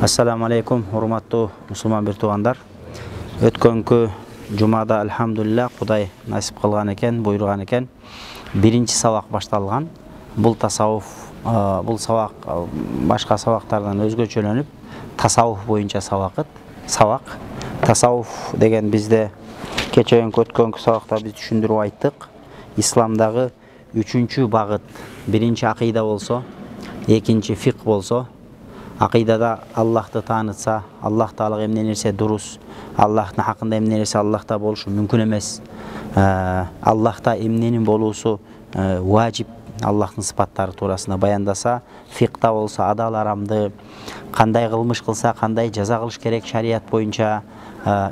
Assalamu alaikum, hurmatlı musulman bir tuğanlar. Ötkөнгү jumada alhamdulillah Kuday nasip kılgan eken, buyurgan eken. Birinci sabak baştalgan. Bul tasavvuf, bul sabak başka sabaklardan özgöçölönüp tasavvuf boyunca sabak. Tasavvuf degen bizde ötkөнгү sabakta biz düşündürüp ayttık. İslamdagı üçüncü bagıt, birinci akida bolso, ekinci fiqh bolso. Akidada Allah'ты tanıtsa, Allah Taala emlenirse durus, Allah'ın hakkında emlenirse Allah'ta boluşu mümkün emes. Allah'ta emnenin bolusu vacip. Allah'ın sıfatları turasında bayandasa, fiqhta olsa adal aramdı, kanday kılmış kılsa, kanday jaza kılış gerek şariat boyunca,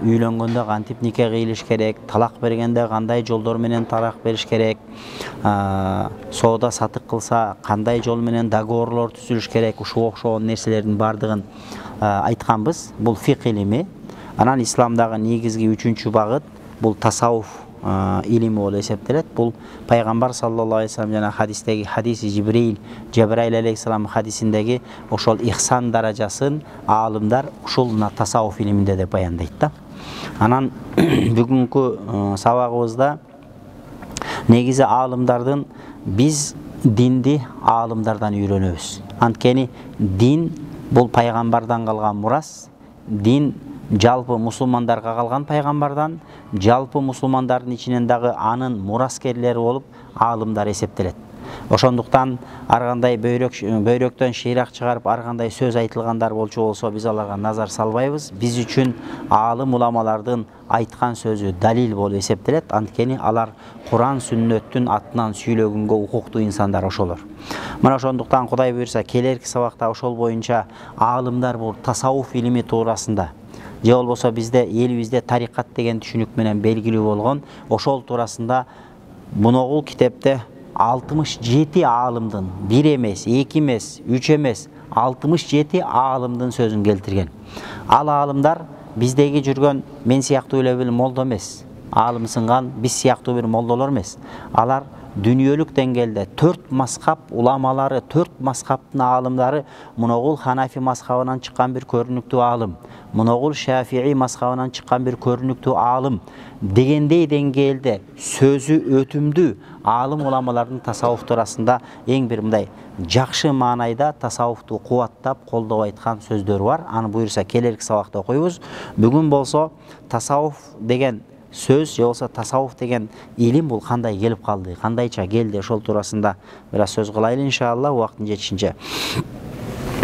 üylөнгөндө kantip nikah kıyılış gerek, talak bергende kanday jolдор менен talak beriş gerek, sooda satık kılsa, kanday jol менен договорлор түзүлүш gerek, uşu okşoon nerselердин бардыгын айтканбыз. Бул фиqh илими. Анан исламдагы негизги үчүнчү багыт бул tasavvuf ilimi болуп эсептелет. Бул пайгамбар саллаллаху алейхи вассалам жана хадистеги хадиси Жебраил алейхиссалам хадисиндеги ошол ихсан даражасын аалымдар ушул tasavvuf илиминде деп баяндайт да. Анан бүгүнкү сабагыбызда негизи аалымдардын биз динди аалымдардан үйрөнөбүз. Анткени дин бул пайгамбардан калган мурас. Дин жалпы мусулмандарга калган пайгамбардан, жалпы мусулмандардын ичинен дагы анын мураскерлери болуп аалымдар эсептелет. Ошондуктан ар кандай бөйрөктөн шыйрак чыгарып ар кандай сөз айтылгандар болчу болсо биз аларга назар салбайбыз. Биз үчүн аалым уламалардын айткан сөзү далил болуп эсептелет. Анткени алар Куран сүннөттүн атынан сүйлөгөнгө укуктуу инсандар ошолор. Мына ошондуктан Кудай буйрса келерки сабакта ошол боюнча аалымдар бул tasavvuf илими туурасында же болбосо бизде элибизде тарикат деген түшүнүк менен белгилүү болгон ошол туурасында Моногул китепте 67 аалымдын 1 эмес, 2 эмес, 3 эмес, 67 аалымдын сөзүн келтирген. Ал аалымдар биздеги жүргөн мен сыяктуу эле бир молдо эмес. Аалым сынган биз сыяктуу бир молдолор эмес. Алар дүниелік деңгээлде 4 мазхаб уламалары, 4 мазхабтын аалымдары Моногул Ханафи мазхабынан чыккан бир көрүнүктүү аалым, Моногул Шафии мазхабынан чыккан бир көрүнүктүү аалым дегендей деңгээлде сөзү өтүмдүү аалым уламалардын tasavvuf туурасында эң бир мындай жакшы маанайда tasavvufту кубаттап колдоп айткан сөздөр бар. Аны буйрса келерки сабакта окуйбуз. Бүгүн болсо tasavvuf деген сөз же болсо tasavvuf деген илим бул кандай келип калды, кандайча келди, ошол туурасында бир аз сөз кылайлы иншалла убакыттын жетишинче.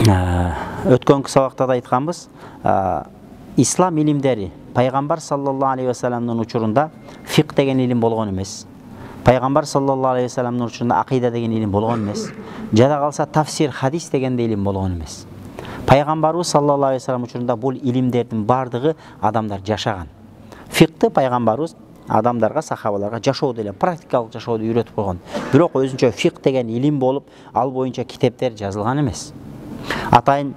Өткөнгү сабакта да айтканбыз, ислам илимдери пайгамбар саллаллаху алейхи вассаламдын учурунда фиqh деген илим болгон эмес. Пайгамбар саллаллаху алейхи вассаламдын учурунда акида деген илим болгон эмес. Жада калса тафсир, хадис деген илим болгон эмес. Пайгамбарыбыз саллаллаху алейхи вассалам учурунда бул илимдердин бардыгы адамдар жашаган. Фиqhты пайгамбарыбыз адамдарга, сахабаларга жашоодо эле практикалык жашоодо үйрөтүп койгон. Бирок өзүнчө фиqh деген илим болуп, ал боюнча китептер жазылган эмес. Атайын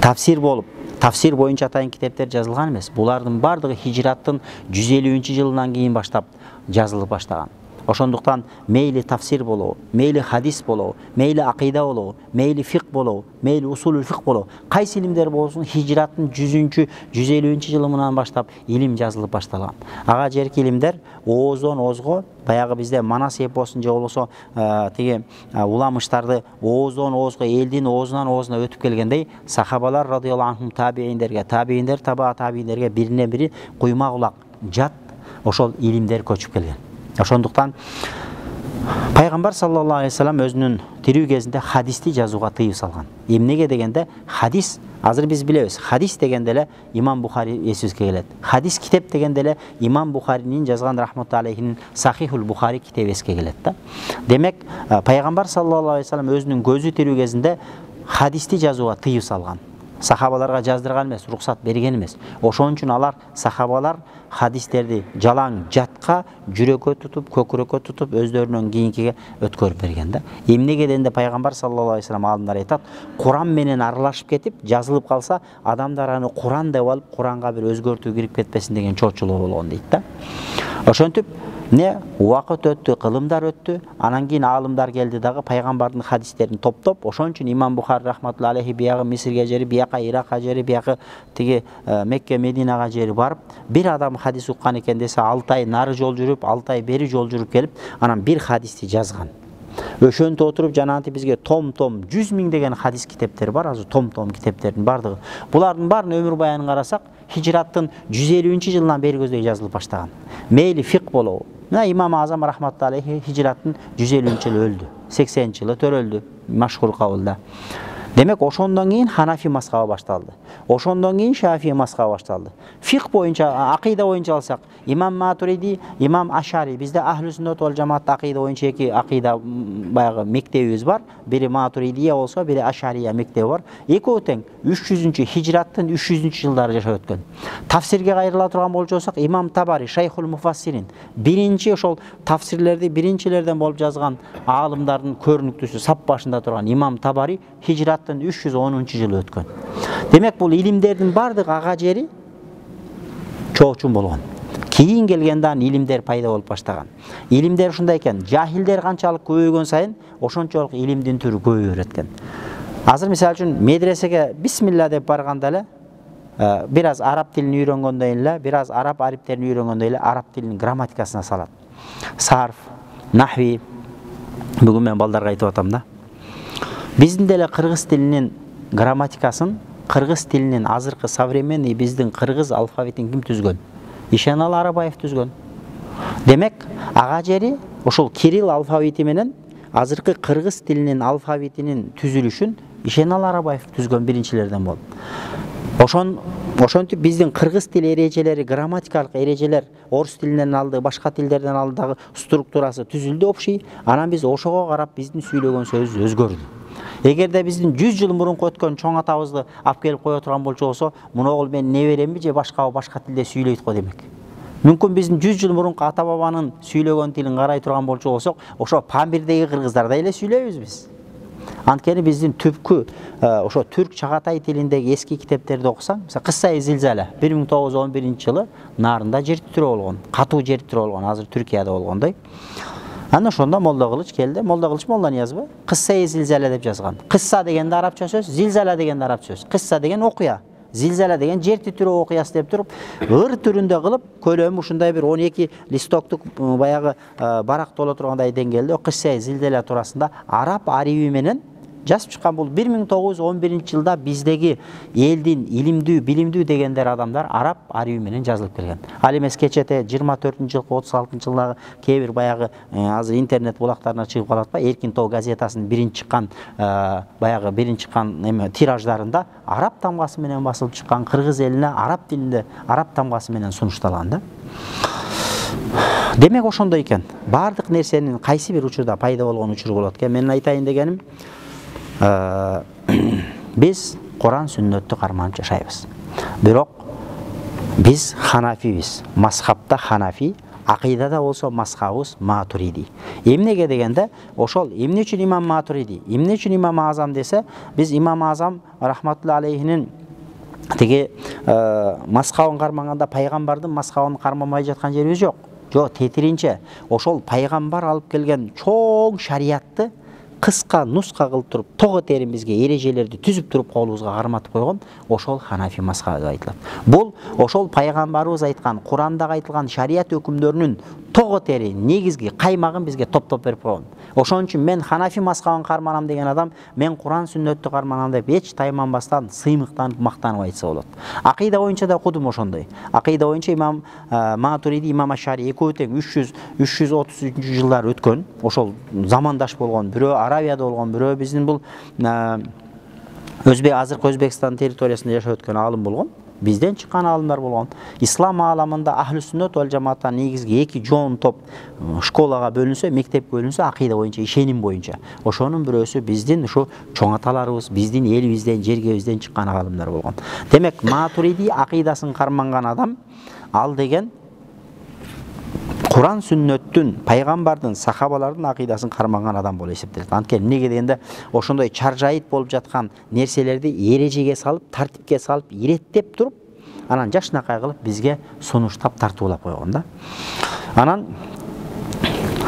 тафсир болуп, тафсир боюнча атайын китептер жазылган эмес. Булардын бардыгы хижраттын 150-жылынан кийин баштап жазылып баштаган. Ошондуктан мейли тафсир болобу, мейли хадис болобу, мейли акида болобу, мейли фиqh болобу, мейли усулул фиqh болобу, кайсы илимдер болсун хижраттын 100-150-жылынан баштап илим жазылып башталган. Ага жерки илимдер ооздон оозго, баягы бизде манас эпосун же болбосо тиги уламыштарды ооздон оозго, элдин оозунан оозуна өтүп келгендей, сахабалар радыйаллаху анхум табииндерге, табииндер табииндерге бирине бири куйма кулак жат ошол илимдер көчүп келген. Ошондуктан пайгамбар саллаллаху алейхи вассалам өзүнүн тирүү кезинде хадисти жазууга тыюу салган. Эмнеге дегенде хадис, азыр биз билебиз, хадис дегенде эле имам Бухари эсибизге келет. Хадис китеп дегенде эле имам Бухаринин жазган рахматуллахи алейхинин Сахихул Бухари китеби эске келет да. Демек, пайгамбар саллаллаху алейхи вассалам өзүнүн көзү тирүү кезинде хадисти жазууга тыюу салган. Сахабаларга жаздырган эмес, рухсат берген эмес. Ошон үчүн алар сахабалар хадистерди жалаң жатка, жүрөккө тутуп, көкүрөккө тутуп, өздөрүнөн кийинкиге өткөрүп берген да. Эмнеге дегенде пайгамбар саллаллаху алейхи вассалам аалымдар айтат, Куран менен аралашып кетип, жазылып калса, адамдар аны Куран деп алып, Куранга бир өзгөртүү кирип кетпесин деген чочулоо болгон дейт да. Ошентип Не уақыт өтті, кылымдар өтті, анан кийин аалымдар келди дагы пайгамбардын хадистерин топтоп, ошон үчүн имам Бухари рахматулла алейхи биягы Мисирге жери, бияка Иракка жери, бияка тиги Мекке Мединага жери барып, бир адам хадис уккан экен десе 6 ай нары жол жүрүп, 6 ай бери жол жүрүп келип, анан бир хадисти жазган. Ошентип отуруп жанагынтип бизге том 100 миң деген хадис китептер бар, азыр том китептердин бардыгы. Булардын баарынын өмүр баянын карасак, хижраттын 150-жылынан бери көздөй жазылып баштаган. Мейли фик болобу. Мына имам Азам рахматулла алейхи хижраттын 150-жылы өлдү, 80-жылы төрөлдү, машхур кабылда. Демек ошондон кийин Ханафи мазхабы башталды. Ошондон кийин Шафии мазхабы башталды. Фик боюнча, акыйда боюнча алсак, имам Матуриди, имам Ашари, бизде Ахлу Сүннат вал Жамаат акыйда боюнча эки акыйда баягы мектебибиз бар. Бири Матуридия болсо, бири Ашария мектеби бар. Экөө тең 300-чы хижраттын 300-жылдары жашап өткөн. Тафсирге кайрыла турган болсок, имам Табари, Шайхул Муфассирин, биринчи ошол тафсирлерди биринчилерден болуп жазган аалымдардын көрүнүктүүсү, сап башында турган имам Табари хижраттын 310-жылы өткөн. Демек бул илимдердин бардык ага жери чоочун болгон. Кийин келгендан илимдер пайда болуп баштаган. Илимдер ушундай экен, жахилдер канчалык көбөйгөн сайын ошончолук илимдин түрү көбөйө берет экен. Азыр мисалы үчүн медресеге бисмилла деп барганда эле бир аз араб тилин үйрөнгөндөн эле, бир аз араб ариптерин үйрөнгөндөн эле араб тилинин грамматикасына салат. Сарф, нахви. Бүгүн мен балдарга айтып атам да. Биздин деле кыргыз тилинин грамматикасын, кыргыз тилинин азыркы современный биздин кыргыз алфавитин ким түзгөн? Ишенал Арабаев түзгөн. Демек, ага жери ошол Кирилл алфавити менен азыркы кыргыз тилинин алфавитинин түзүлүшүн Ишенал Арабаев түзгөн биринчилерден болуп. Ошентип биздин кыргыз тил эрежелери, грамматикалык эрежелер орус тилинен алды, башка тилдерден алдыгы структурасы түзүлдү общий. Анан биз ошого карап биздин сүйлөгөн сөзүбүз өзгөрдү. Эгерде биздин 100 жыл мурунку өткөн чоң атабызды алып келип кое турган болсо, муногул менин неберемби же башка тилде сүйлөйт го демек. Мүмкүн биздин 100 жыл мурунку ата бабанын сүйлөгөн тилин карай турган болсок, ошо Памирдеги кыргыздардай эле сүйлөйбүз биз. Анткени биздин түпкү ошо түрк чагатай тилиндеги эски китептерди окусаң, мисалы Кыссай Зилзала 1911-жылы Нарында жер титирөө болгон, катуу жер титирөө болгон, азыр Түркияда болгондой. Анда ошондо Молда Кылыч келди. Молда Кылыч Молда Ниязбы Кыссай Зилзала деп жазган. Кысса дегенде арабча сөз, Зилзала дегенде арабча сөз. Кысса деген окуя, Зилзала деген жер титирөө окуясы деп туруп, ыр түрүндө кылып, көлөмү ушундай бир 12 листоктук баягы барак толо тургандай деңгээлде Кыссай Зилзала туурасында араб ариби менен жазып чыккан. Бул 1911-жылда биздеги элдин илимдүү, билимдүү дегендер адамдар араб ариби менен жазылып келген. Ал эмес кечете 24-жылкы, 36-жылдагы кээ бир баягы азыр интернет булактарына чыгып калат ба, Эркин Тоо газетасынын биринчи чыккан баягы биринчи чыккан тираждарында араб тамгасы менен басылып чыккан, кыргыз элине араб тилинде араб тамгасы менен сунушталган да. Демек ошондой экен. Бардык нерсенин кайсы бир учурда пайда болгон учуру болот экен. Менин айтайын дегеним, биз Куран сүннөттү карманып жашайбыз. Бирок биз ханафибиз. Мазхабта ханафи, акыйдада болсо мазхабыбыз Матуриди. Эмнеге дегенде, ошол эмне үчүн имам Матуриди, эмне үчүн имам Азам десе, биз имам Азам рахматулла алейхинин тиги мазхабын кармаганда пайгамбардын мазхабын кармамай жаткан жерибиз жок. Жок, тетиринче ошол пайгамбар алып келген чоң шариятты кыска нуска кылып туруп, того терин бизге эрежелерди түзүп туруп колубузга карматып койгон, ошол ханафи мазхабы деп айтылат. Бул ошол пайгамбарыбыз айткан, Курандагы айтылган шарият өкүмдөрүнүн того тери негизги каймагын бизге топтоп берип койгон. Ошон үчүн мен ханафи мазхабын карманам деген адам, мен Куран сүннөттү карманам деп эч тайманбастан, сыймыктанып, мактанып айтса болот. Акыйда боюнча да кудум ошондой. Акыйда боюнча имам Матуриди, имам Ашари экөө тең 333-жылдар өткөн. Ошол замандаш болгон, бирөө Арабияда болгон, бирөө биздин бул азыркы Өзбекстан территориясында жашап өткөн алым болгон. Бизден чыккан алымдар болгон. Ислам ааламында Ахлу Сүннат вал Жамааттан негизги эки жоон топ школага бөлүнсө, мектепке бөлүнсө, акыйда боюнча, ишеним боюнча. Ошонун бирөөсү биздин ушу чоң аталарыбыз, биздин элибизден, жергебизден чыккан алымдар болгон. Демек, Матуриди акыйдасын карманган адам, ал деген Куран сүннөттүн, пайгамбардын, сахабалардын акыйдасын карманган адам болуп эсептелет. Анткени эмнеге дегенде, ошондой чаржайыт болуп жаткан нерселерди эрежеге салып, тартипке салып, иреттеп туруп, анан жашынакай кылып бизге сунуштап тартуулап койгон да. Анан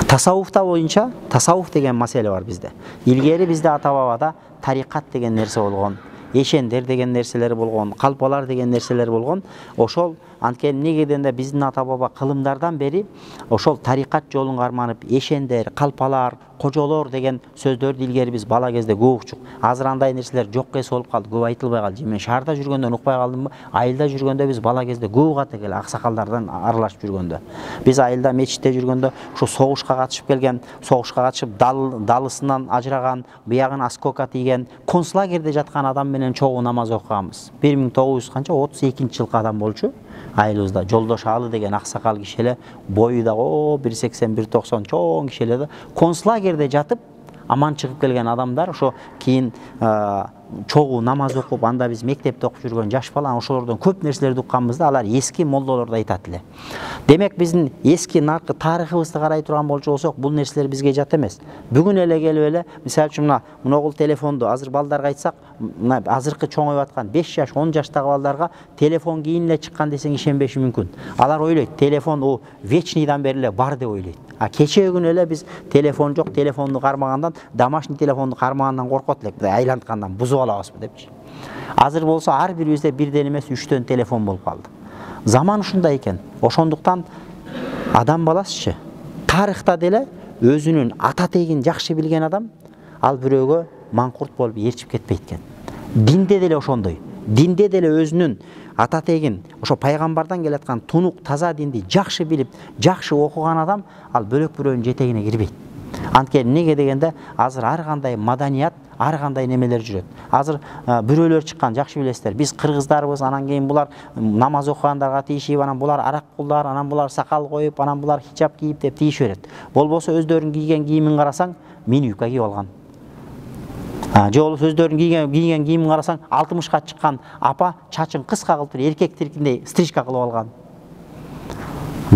Tasаввуфта боюнча, tasаввуф деген маселе бар бизде. Илгери бизде ата бабада тарикат деген нерсе болгон, эшендер деген нерселер болгон, калпалар деген нерселер болгон. Ошол анткени негеден да биздин ата баба кылымдардан бери ошол тарикат жолун карманып, эшендер, калпалар, кожолор деген сөздөрдү илгери биз бала кезде көп укчук. Азыр андай нерселер жок эс болуп калды, көп айтылбай калды. Мен шаарда жүргөндөн укпай калдымбы? Айылда жүргөндө биз бала кезде көп угат экел, аксакалдардан аралашып жүргөндө. Биз айылда мечитте жүргөндө ушу согушка катышып келген, согушка катышып далысынан ажыраган, биягын осколка тийген, концлагерде жаткан адам менен чогуу намаз окуганбыз. 1932-жылкы адам болчу. Айылыбызда Жолдош Алы деген аксакал киши эле, бою да 180-190 чоң киши эле да концлагерде жатып аман чыгып келген адамдар. Ошо кийин чогуу намаз окуп, анда биз мектепте окуп жүргөн жаш бала, ошолордон көп нерселерди укканбыз да, алар эски молдолорду айтат эле. Демек биздин эски наркы тарыхыбызды карай турган болсок, бул нерселер бизге жат эмес. Бүгүн эле келип эле, мисалы үчүн мына телефонду азыр балдарга айтсак, азыркы чоңоюп аткан 5 жаш, 10 жаштагы балдарга телефон кийин эле чыккан десең ишенбеши мүмкүн. Алар ойлойт, телефон о вечныйдан бери эле бар деп ойлойт. А кечээ күнү эле биз телефон жок, телефонду кармагандан, домашний телефонду кармагандан коркот элек, айланткандан бузуп алабызбы депчи. Азыр болсо ар бирибизде бирден эмес 3төн телефон болуп калды. Заман ушундай экен. Ошондуктан адам баласычы тарыхта деле өзүнүн ата тегин жакшы билген адам ал бирөөгө маңкурт болуп ээрчип кетпейт экен. Динде деле ошондой. Динде деле өзүнүн ата тегин, ошо пайгамбардан келаткан тунук таза динди жакшы билип, жакшы окуган адам ал бөлөк бирөөнүн жетегине кирбейт. Анткени неге дегенде азыр ар кандай маданият, ар кандай немелер жүрөт. Азыр бирөөлөр чыккан, жакшы билесиздер. Биз кыргыздарбыз, анан кийин булар намаз окугандарга тиешип, анан булар арак кулдар, анан булар сакал коюп, анан булар хиджаб кийип деп тийише берет. Болбосо өздөрүнүн кийген кийимин карасаң, мини-юбка кийип алган. Же болбосо өздөрүнүн кийген кийимин карасаң, 60ка чыккан апа чачын кыска кылып, эркектиркиндей стрижка кылып алган.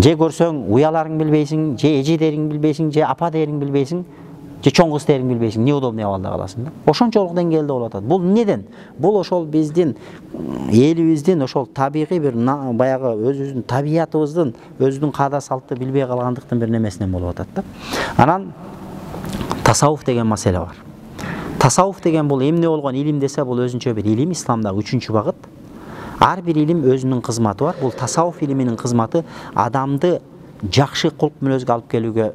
Же көрсөң, уяларың билбейсиң, же эже дерин билбейсиң, же апа дерин билбейсиң, же чоң кыз дерин билбейсиң, неудобный абалда каласың да. Ошончолук деңгээлде болуп атат. Бул неден? Бул ошол биздин элибиздин ошол табигый бир баягы өзүбүздүн табиятыбыздын, өзүнүн каада салтты билбей калгандыктын бир немесинен болуп атат да. Анан tasavvuf деген маселе бар. Tasavvuf деген бул эмне болгон илим десе, бул өзүнчө бир илим, исламдагы 3-чү багыт. Ар бир илим өзүнүн кызматы бар. Бул tasavvuf илиминин кызматы адамды жакшы кулк мүнөзгө алып келүүгө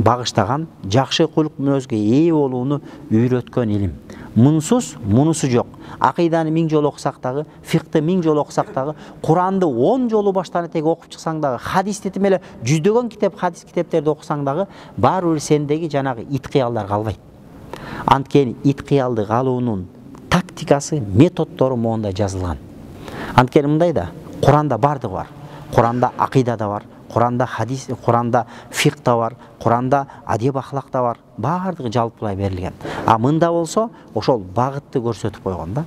багыштаган, жакшы кулк мүнөзгө ээ болууну үйрөткөн илим. Мунсуз мунусу жок. Акыйданы 1000 жолу окусак дагы, фикты 1000 жолу окусак дагы, Куранды 10 жолу баштан этеге окуп чыксаң дагы, хадисти эле жүздөгөн хадис китептерди окусаң дагы, баары бир сендеги жанагы ит кыялдар калбайт. Анткени ит кыялды калуунун тактикасы, методдору моундай жазылган. Анткени мындай да, Куранда бардыгы бар. Куранда акыйда да бар, Куранда хадис, Куранда фикh да бар, Куранда адеп ахлак да бар. Бардыгы жалпылай берилген. А мында болсо, ошол багытты көрсөтүп койгон да.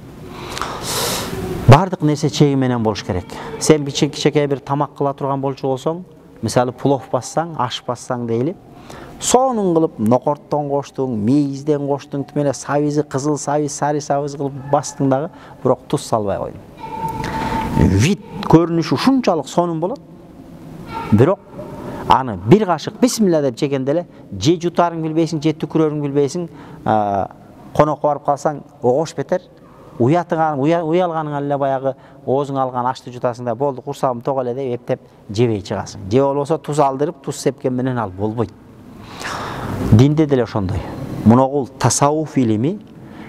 Бардык нерсе чеги менен болуш керек. Сен кичекей бир тамак кыла турган болчу болсоң, мисалы плов бассаң, аш бассаң дейли, сонун кылып нокорттон коштуң, мейизден коштуң, тимеле сабизди кызыл сабиз, сары сабиз кылып бастың дагы, бирок туз салбай койдуң. Вид көрүнүшү ушунчалык сонун болот. Бирок аны бир кашык бисмилла деп жегенде эле же жутарың билбейсиң, же түкүрөрүң билбейсиң, конокко барып калсаң огош бетер, уялганыңа эле баягы оозуң алган ашты жутасың да, болду, курсагым ток эле деп эптеп жебей чыгасың. Же болбосо туз алдырып, туз сепкен менен ал болбойт. Динде деле ошондой. Муногул tasavvuf илими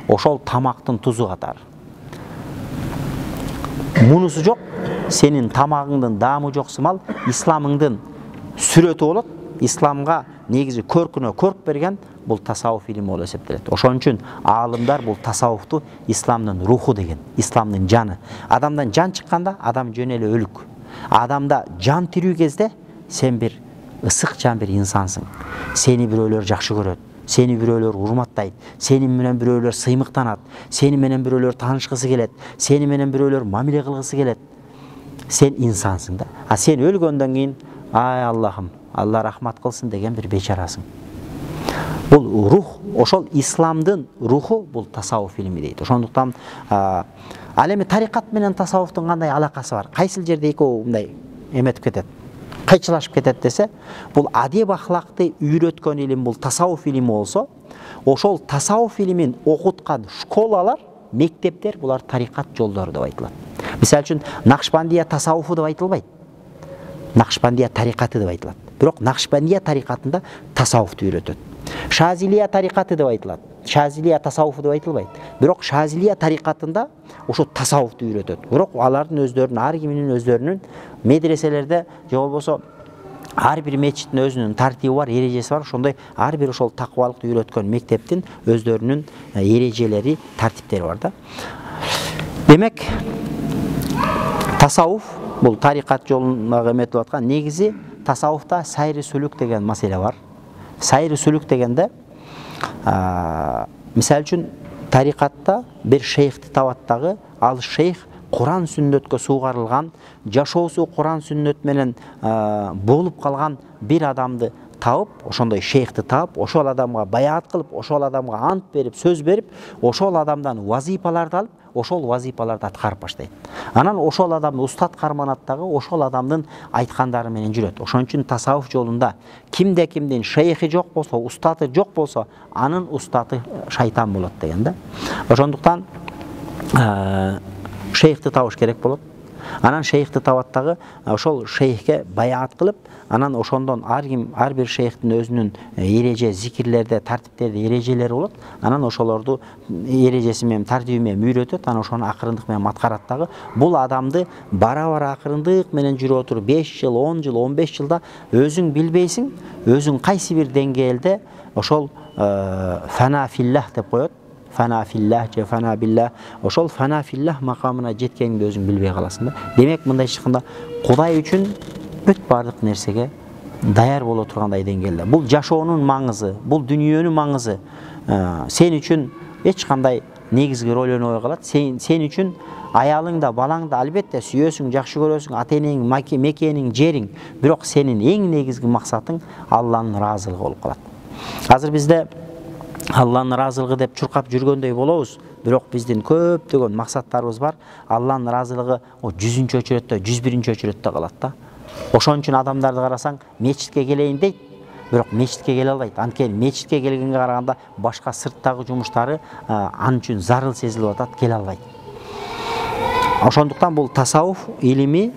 ошол тамактын тузу катары. Мунусу жок, сенин тамагыңдын даамы жок сымал, исламыңдын сүрөтү болот. Исламга негизи көркүнө көрк берген бул tasavvuf илими болуп эсептелет. Ошон үчүн аалымдар бул tasavvufту исламдын руху деген, исламдын жаны. Адамдан жан чыкканда адам жөн эле өлүк. Адамда жан тирүү кезде сен бир ысык жан бир инсансың. Сени бирөөлөр жакшы көрөт, сени бирөөлөр урматтайт, сени менен бирөөлөр сыймыктанат, сени менен бирөөлөр таанышкысы келет, сени менен бирөөлөр мамиле кылгысы келет. Сен инсансың да. А сен өлгөндөн кийин, ай Аллахым, Алла рахмат кылсын деген бир бечарасың. Бул рух, ошол исламдын руху бул tasavvuf илими дейт. Ошондуктан ал эми тарикат менен tasavvufтун кандай алакасы бар? Кайсыл жерде экөө мындай эметип кетет? кайчылашып кетет десе, бул адеп ахлакты үйрөткөн илим бул тасаввуф илими болсо, ошол тасаввуф илимин окуткан школалар, мектептер булар тарикат жолдору деп айтылат. Мисалы үчүн Накшбандия тасаввуфу деп айтылбайт. Накшбандия тарикаты деп айтылат. Бирок Накшбандия тарикатында тасаввуфту үйрөтөт. Шазилия тарикаты деп айтылат. Шазилия тасаввуфу деп айтылбайт. Бирок Шазилия тарикатында ошо тасаввуфту үйрөтөт. Бирок алардын өздөрүнүн, ар киминин өздөрүнүн медреселерде же болбосо ар бир мечиттин өзүнүн тартиби бар, эрежеси бар. Ошондой ар бир ошол такыбалыкты үйрөткөн мектептин өздөрүнүн эрежелери, тартиптери бар да. Демек, тасаввуф бул тарикат жолундагы эметип аткан негизи тасаввуфта сайры сүлүк деген маселе бар. Сайры сүлүк дегенде, мисалы үчүн тарикатта бир шейхти табат дагы, ал шейх Куран сүннөткө сугарылган, жашоосу Куран сүннөт менен болуп калган бир адамды табып, ошондой шейхти табып, ошол адамга баяат кылып, ошол адамга ант берип, сөз берип, ошол адамдан вазифаларды алып, ошол вазифаларды аткарып баштайт. Анан ошол адамды устат карманат дагы, ошол адамдын айткандары менен жүрөт. Ошон үчүн тасаввуф жолунда кимде кимдин шейхи жок болсо, устаты жок болсо, анын устаты шайтан болот деген да. Ошондуктан шейхти табыш керек болот. Анан шейхти табат дагы, ошол шейхке баяат кылып, анан ошондон ар бир шейхтин өзүнүн эреже, зикирлерде, тартиптерде эрежелери болот. Анан ошолорду эрежеси менен, тартиби менен үйрөтөт, анан ошону акырындык менен аткарат дагы. Бул адамды бара-бара акырындык менен жүрүп отуруп 5 жыл, 10 жыл, 15 жылда өзүң билбейсиң, өзүң кайсы бир деңгээлде ошол фана филлах деп коет. Фана филлах же фана биллах, ошол фана филлах макамына жеткенди өзүң билбей каласың да. Демек, мындай чыкканда Кудай үчүн бүт бардык нерсеге даяр боло тургандай деңгээлде. Бул жашоонун маңызы, бул дүнүйөнүн маңызы сен үчүн эч кандай негизги роль ойнобой калат. Сен үчүн аялың да, балаң да албетте сүйөсүң, жакшы көрөсүң, ата-энең, мекениң, жериң, бирок сенин эң негизги максатың Алланын ыраазылыгы болуп калат. Азыр бизде Алланын ыраазылыгы деп чуркап жүргөндөй болобуз, бирок биздин көптөгөн максаттарыбыз бар. Алланын ыраазылыгы 100-чү өчүрөттө, 101-чи өчүрөттө калат да. Ошон үчүн адамдарды карасаң, мечитке келейин дейт, бирок мечитке келе албайт. Анткени мечитке келгенге караганда башка сырттагы жумуштары ан үчүн зарыл сезилип атат, келе албайт. Ошондуктан бул тасаввуф илими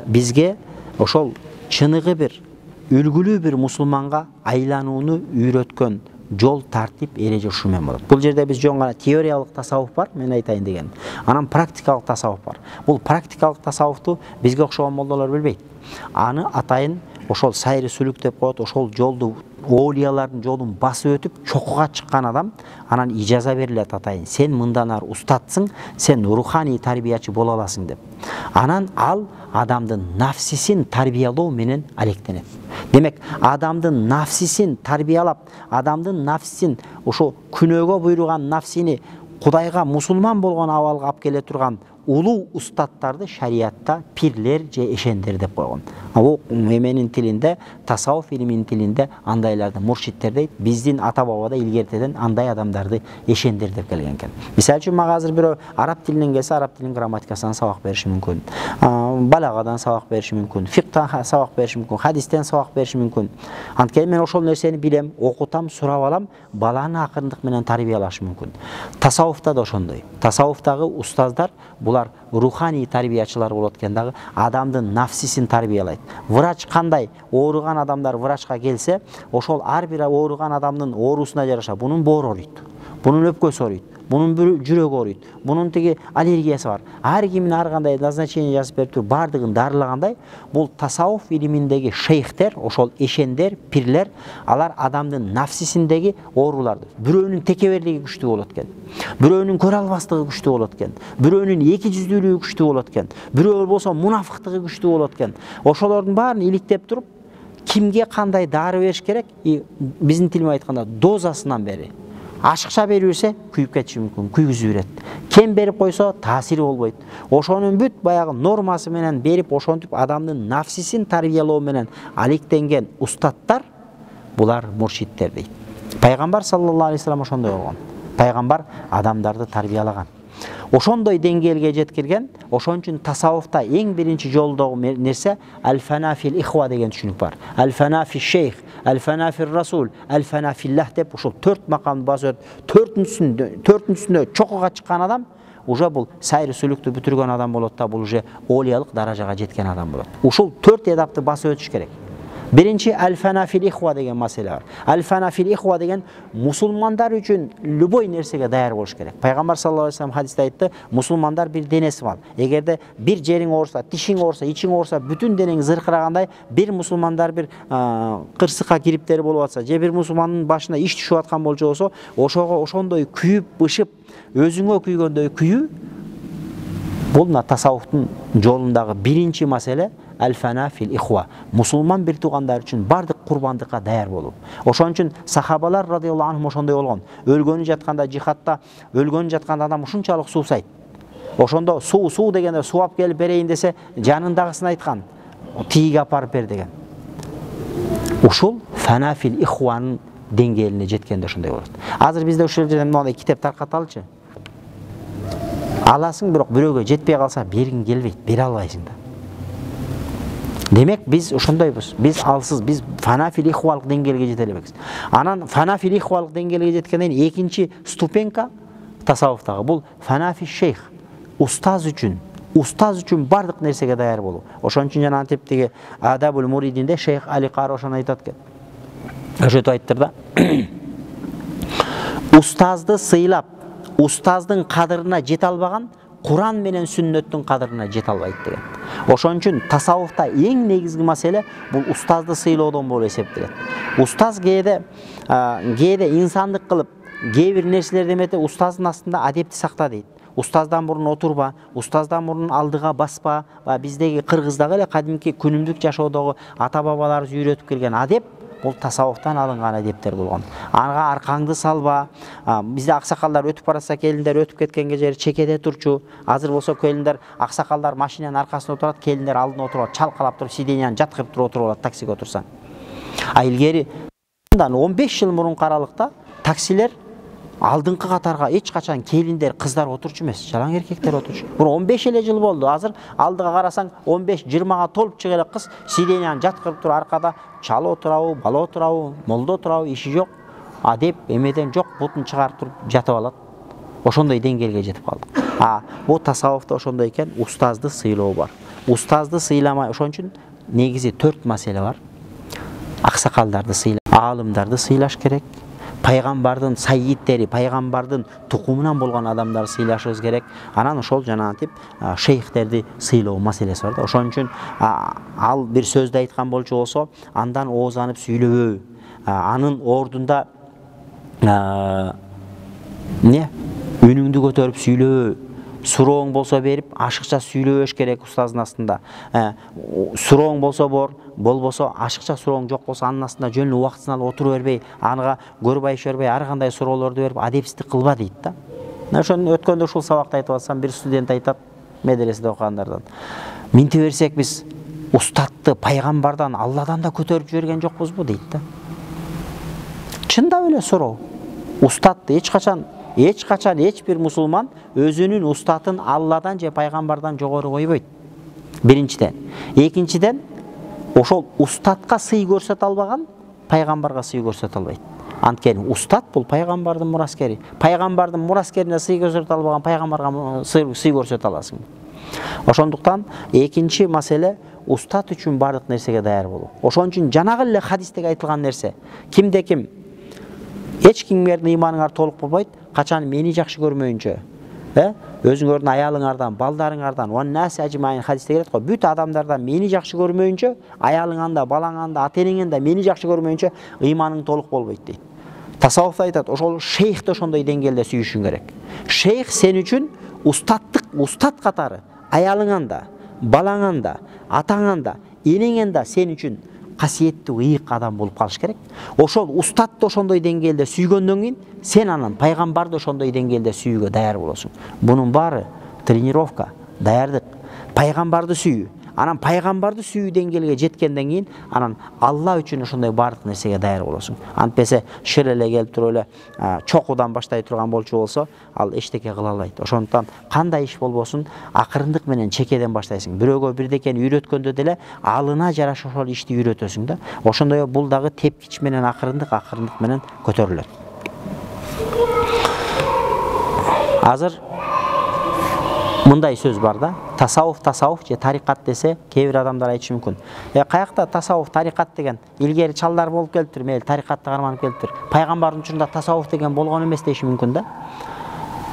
бизге ошол чыныгы бир, үлгүлүү бир мусулманга айланууну үйрөткөн жол, тартип, эреже ушу менен болот. Бул жерде биз жөн гана теориялык тасаввуф бар, мен айтайын деген. Анан практикалык тасаввуф бар. Бул практикалык тасаввуфту бизге окшогон молдолор билбейт. Аны атайын ошол сайры сүлүк деп коет, ошол жолду оолиялардын жолун басып өтүп чокуга чыккан адам, анан ижаза берилет атайын. Сен мындан ары устатсың, сен руханий тарбиячы боло аласың деп. Анан ал адамдын нафсисин тарбиялоо менен алектенет. Демек, адамдын нафсисин тарбиялап, адамдын нафсисин, ошо күнөөгө буйруган нафсини Кудайга мусулман болгон абалга алып келе турган улуу устаттарды шариатта пирлер же эшендер деп койгон. Бул эменин тилинде, тасаввуф илиминин тилинде андайларды муршиттер дейт. Биздин ата-бабада илгертеден андай адамдарды эшендер деп келген экен. Мисалы үчүн мага азыр бирөө араб тилинен келсе, араб тилинин грамматикасынан сабак бериши мүмкүн. Балагадан сабак бериши мүмкүн, фиктан сабак бериши мүмкүн, хадистен сабак бериши мүмкүн. Анткени мен ошол нерсени билем, окутам, сурап алам, баланы акырындык менен тарбиялашы мүмкүн. Тасаввуфта да ошондой. Тасаввуфтагы устаздар булар руханий тарбиячылар болот экен дагы, адамдын нафсисин тарбиялайт. Врач кандай ооруган адамдар врачка келсе, ошол ар бир ооруган адамдын оорусуна жараша бунун боору ооруйт, бунун өпкөсү ооруйт, бунун жүрөгү ооруйт, бунун тиги аллергиясы бар. Ар кимин ар кандай назначение жазып берип туруп бардыгын дарылагандай, бул тасаввуф илиминдеги шейхтер, ошол эшендер, пирлер, алар адамдын нафсисиндеги ооруларды, бирөөнүн текеберлиги күчтүү болот экен, бирөөнүн көрө албастыгы күчтүү болот экен, бирөөнүн эки жүздүүлүгү күчтүү болот экен, бирөө болсо мунафыктыгы күчтүү болот экен. Ошолордун баарын иликтеп туруп, кимге кандай дары бериш керек, биздин тил менен айтканда дозасынан бери. Ашыкча берип берсе, күйүп кетиши мүмкүн, күйгүзүп берет. Кем берип койсо, таасири болбойт. Ошонун бүт баягы нормасы менен берип, ошентип адамдын нафсисин тарбиялоо менен алектенген устаттар, булар муршиттер дейт. Пайгамбар саллаллаху алейхи вассалам ошондой болгон. Пайгамбар адамдарды тарбиялаган. Ошондой деңгээлге жеткирген. Ошон үчүн тасаввуфта эң биринчи жолдогу нерсе аль-фана фил ихва деген түшүнүк бар. Аль-фана фил шейх, аль-фана фил расул, аль-фана филлах деп ушул 4 макамды басып төртүнчүсүндө чокуга чыккан адам уже бул сайры сүлүктү бүтүргөн адам болот да, бул уже олиялык даражага жеткен адам болот. Ушул 4 эдапты басып өтүш керек. Биринчи аль-фана фил ихва деген маселе бар. Аль-фана фил ихва деген мусулмандар үчүн любой нерсеге даяр болуш керек. Пайгамбар саллаллаху алейхи вассалам хадисте айтты: мусулмандар бир денеси бар. Эгерде бир жериң оорса, тишиң оорса, ичиң оорса, бүтүн денең зыркырагандай, бир мусулмандар бир кырсыкка кириптери болуп атса, же бир мусулмандын башына иш түшүп аткан болчу болсо, ошого ошондой күйүп, бышып, өзүңө күйгөндөй күйүү, бул тасаввуфтун жолундагы биринчи маселе аль-фана фил ихва. Мусулман бир туугандар үчүн бардык курбандыкка даяр болуу. Ошон үчүн сахабалар радыйаллаху анхум ошондой болгон. Өлгөнү жатканда жихадта, өлгөнү жатканда адам ушунчалык суусайт. Ошондо суу дегенде сууап келип берейин десе, жанындагысын айткан, тиги апарып бер деген. Ушул фана фил ихванын деңгээлине жеткенде ошондой болот. Азыр бизде ушул жерде мындай китеп таркаталчы. Аласың, бирок бирөөгө жетпей калса бергиң келбейт, бере албайсың да. Демек биз ошондойбуз. Биз алсыз, биз фана фил ихвалык деңгээлге жете элебекпиз. Анан фана фил ихвалык деңгээлге жеткенден экинчи ступенька тасаввуфтагы бул фана фил шейх. Устаз үчүн бардык нерсеге даяр болуу. Ошон үчүн жана типтеги Адабул Муридинде шейх Али Кары ошону айтат экен. Ошентип айтыптыр да. Устазды сыйлап, устаздын кадырына жете албаган Куран менен сүннөттүн кадырына жете албайт деген. Ошон үчүн тасаввуфта эң негизги маселе бул устазды сыйлоодон болуп эсептелет. Устаз кээде инсандык кылып, кээ бир нерселерди эмете устаздын астында адепти сакта дейт. Устаздан мурун отурба, устаздан мурун алдыга баспа. Биздеги кыргыздагы эле кадимки күнүмдүк жашоодогу ата бабаларыбыз үйрөтүп келген адеп бул тасаввуфтан алынган адептер болгон. Ага аркаңды салба. Бизде аксакалдар өтүп баратса, келиндер өтүп кеткенге жери чекеде турчу. Азыр болсо келиндер, аксакалдар машинанын аркасында отурат, келиндер алдында отуруп, чалкалап туруп, сиденияны жаткырып туруп отуруп алат таксиге отурсаң. Илгери 15 жыл мурунку аралыкта таксилер алдыңкы катарга эч качан келиндер, кыздар отурчу эмес, жалаң эркектер отурчу. Бул 15 эле жыл болду. Азыр алдыга карасаң 15-20га толуп чыга эле кыз сиденияны жаткырып туруп аркада чал отурабы, бала отурабы, молдо отурабы, иши жок. Адеп эмеден жок, бутун чыгарып туруп жатып алат. Ошондой деңгээлге жетип калдык. Бул тасаввуфта ошондой экен, устазды сыйлоо бар. Устазды сыйламай, ошон үчүн негизи 4 маселе бар. Аксакалдарды сыйлап, аалымдарды сыйлаш керек. Пайгамбардын сайидтери, пайгамбардын тукумунан болгон адамдарды сыйлашыбыз керек. Анан ошол жанагынтип шейхтерди сыйлоо маселеси бар да. Ошон үчүн ал бир сөздү айткан болчу болсо, андан оозанып сүйлөбөө. Анын ордунда үнүңдү көтөрүп сүйлөбөө. Сурооң болсо берип, ашыкча сүйлөбөш керек устаздын астында. Сурооң болсо болбосо ашыкча сурооң жок болсо анын астында жөн эле убактысын алып отура бербей, ага көрбай бербей, ар кандай суроолорду берип, адепсиздик кылба дейт да. Ошону өткөндө ушул сабакта айтып атсам, бир студент айтат медреседе окугандардан. Минте берсек биз устатты пайгамбардан, Алладан да көтөрүп жиберген жокпузбу дейт да. Чындап эле суроо. Устатты эч качан эч бир мусулман өзүнүн устатын Алладан же пайгамбардан жогору койбойт. Биринчиден. Экинчиден, ошол устатка сый көрсөтө албаган пайгамбарга сый көрсөтө албайт. Анткени устат бул пайгамбардын мураскери. Пайгамбардын мураскерине сый көрсөтө албаган пайгамбарга сый көрсөтө аласың. Ошондуктан экинчи маселе устат үчүн бардык нерсеге даяр болуу. Ошон үчүн жанагы эле хадистеги айтылган нерсе, кимде ким эч кимдердин ыйманыңар толук болбойт, качан мени жакшы көрмөйүнчө, өзүңөрдүн аялыңардан, балдарыңардан, ваннас ажмаин хадисте келет го, бүт адамдардан мени жакшы көрмөйүнчө, аялыңан да, балаңан да, ата-энеңен да мени жакшы көрмөйүнчө ыйманың толук болбойт дейт. Тасаввуфта айтат, ошол шейхти ошондой деңгээлде сүйүшүң керек. Шейх сен үчүн устат катары аялыңан да, балаңан да, атаңан да, энеңен да сен үчүн касиеттүү ыйык адам болуп калыш керек. Ошол устатты ошондой деңгээлде сүйгөндөн кийин сен анан пайгамбарды ошондой деңгээлде сүйүүгө даяр болосуң. Бунун баары тренировка, даярдык. Пайгамбарды сүйүү, анан пайгамбарды сүйүү деңгээлге жеткенден кийин анан Алла үчүн ошондой бардык нерсеге даяр болосуң. Антпесе шыр эле келип туруп эле чокудан баштай турган болчу болсо, ал эчтеке кыла албайт. Ошондуктан кандай иш болбосун акырындык менен чекеден баштайсың. Бирөөгө бирдекени үйрөткөндө деле алына жараша ошол ишти үйрөтөсүң да. Ошондой бул дагы тепкич менен акырындык менен көтөрүлөт. Азыр мындай сөз бар да, tasavvuf же тарикат десе, кээ бир адамдар айтышы мүмкүн. Каякта tasavvuf, тарикат деген илгери чалдар болуп келиптир, мейли тарикатты карманып келиптир. Пайгамбардын учурунда tasavvuf деген болгон эмес деши мүмкүн да.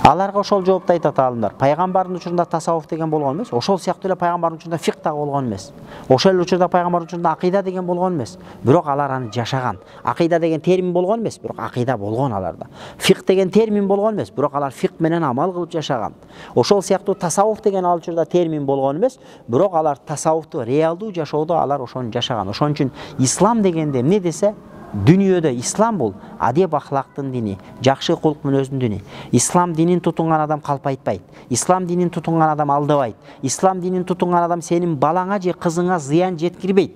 Аларга ошол жоопту айтат аалымдар. Пайгамбардын учурунда tasavvuf деген болгон эмес, ошол сыяктуу эле пайгамбардын учурунда фикх дагы болгон эмес. Ошол эле учурда пайгамбардын учурунда акыйда деген болгон эмес. Бирок алар аны жашаган. Акыйда деген термин болгон эмес, бирок акыйда болгон аларда. Фикх деген термин болгон эмес, бирок алар фикх менен амал кылып жашаган. Ошол сыяктуу tasavvuf деген ал учурда термин болгон эмес, бирок алар tasavvufту реалдуу жашоодо алар ошону жашаган. Ошон үчүн ислам дегенде эмне десе, дүниеде ислам бұл адеп ахлактын дини, жакшы кулк мүнөздүн дини. Ислам динин тутунган адам калп айтпайт. Ислам динин тутунган адам алдабайт. Ислам динин тутунган адам сенин балаңа же кызыңа зыян жеткирбейт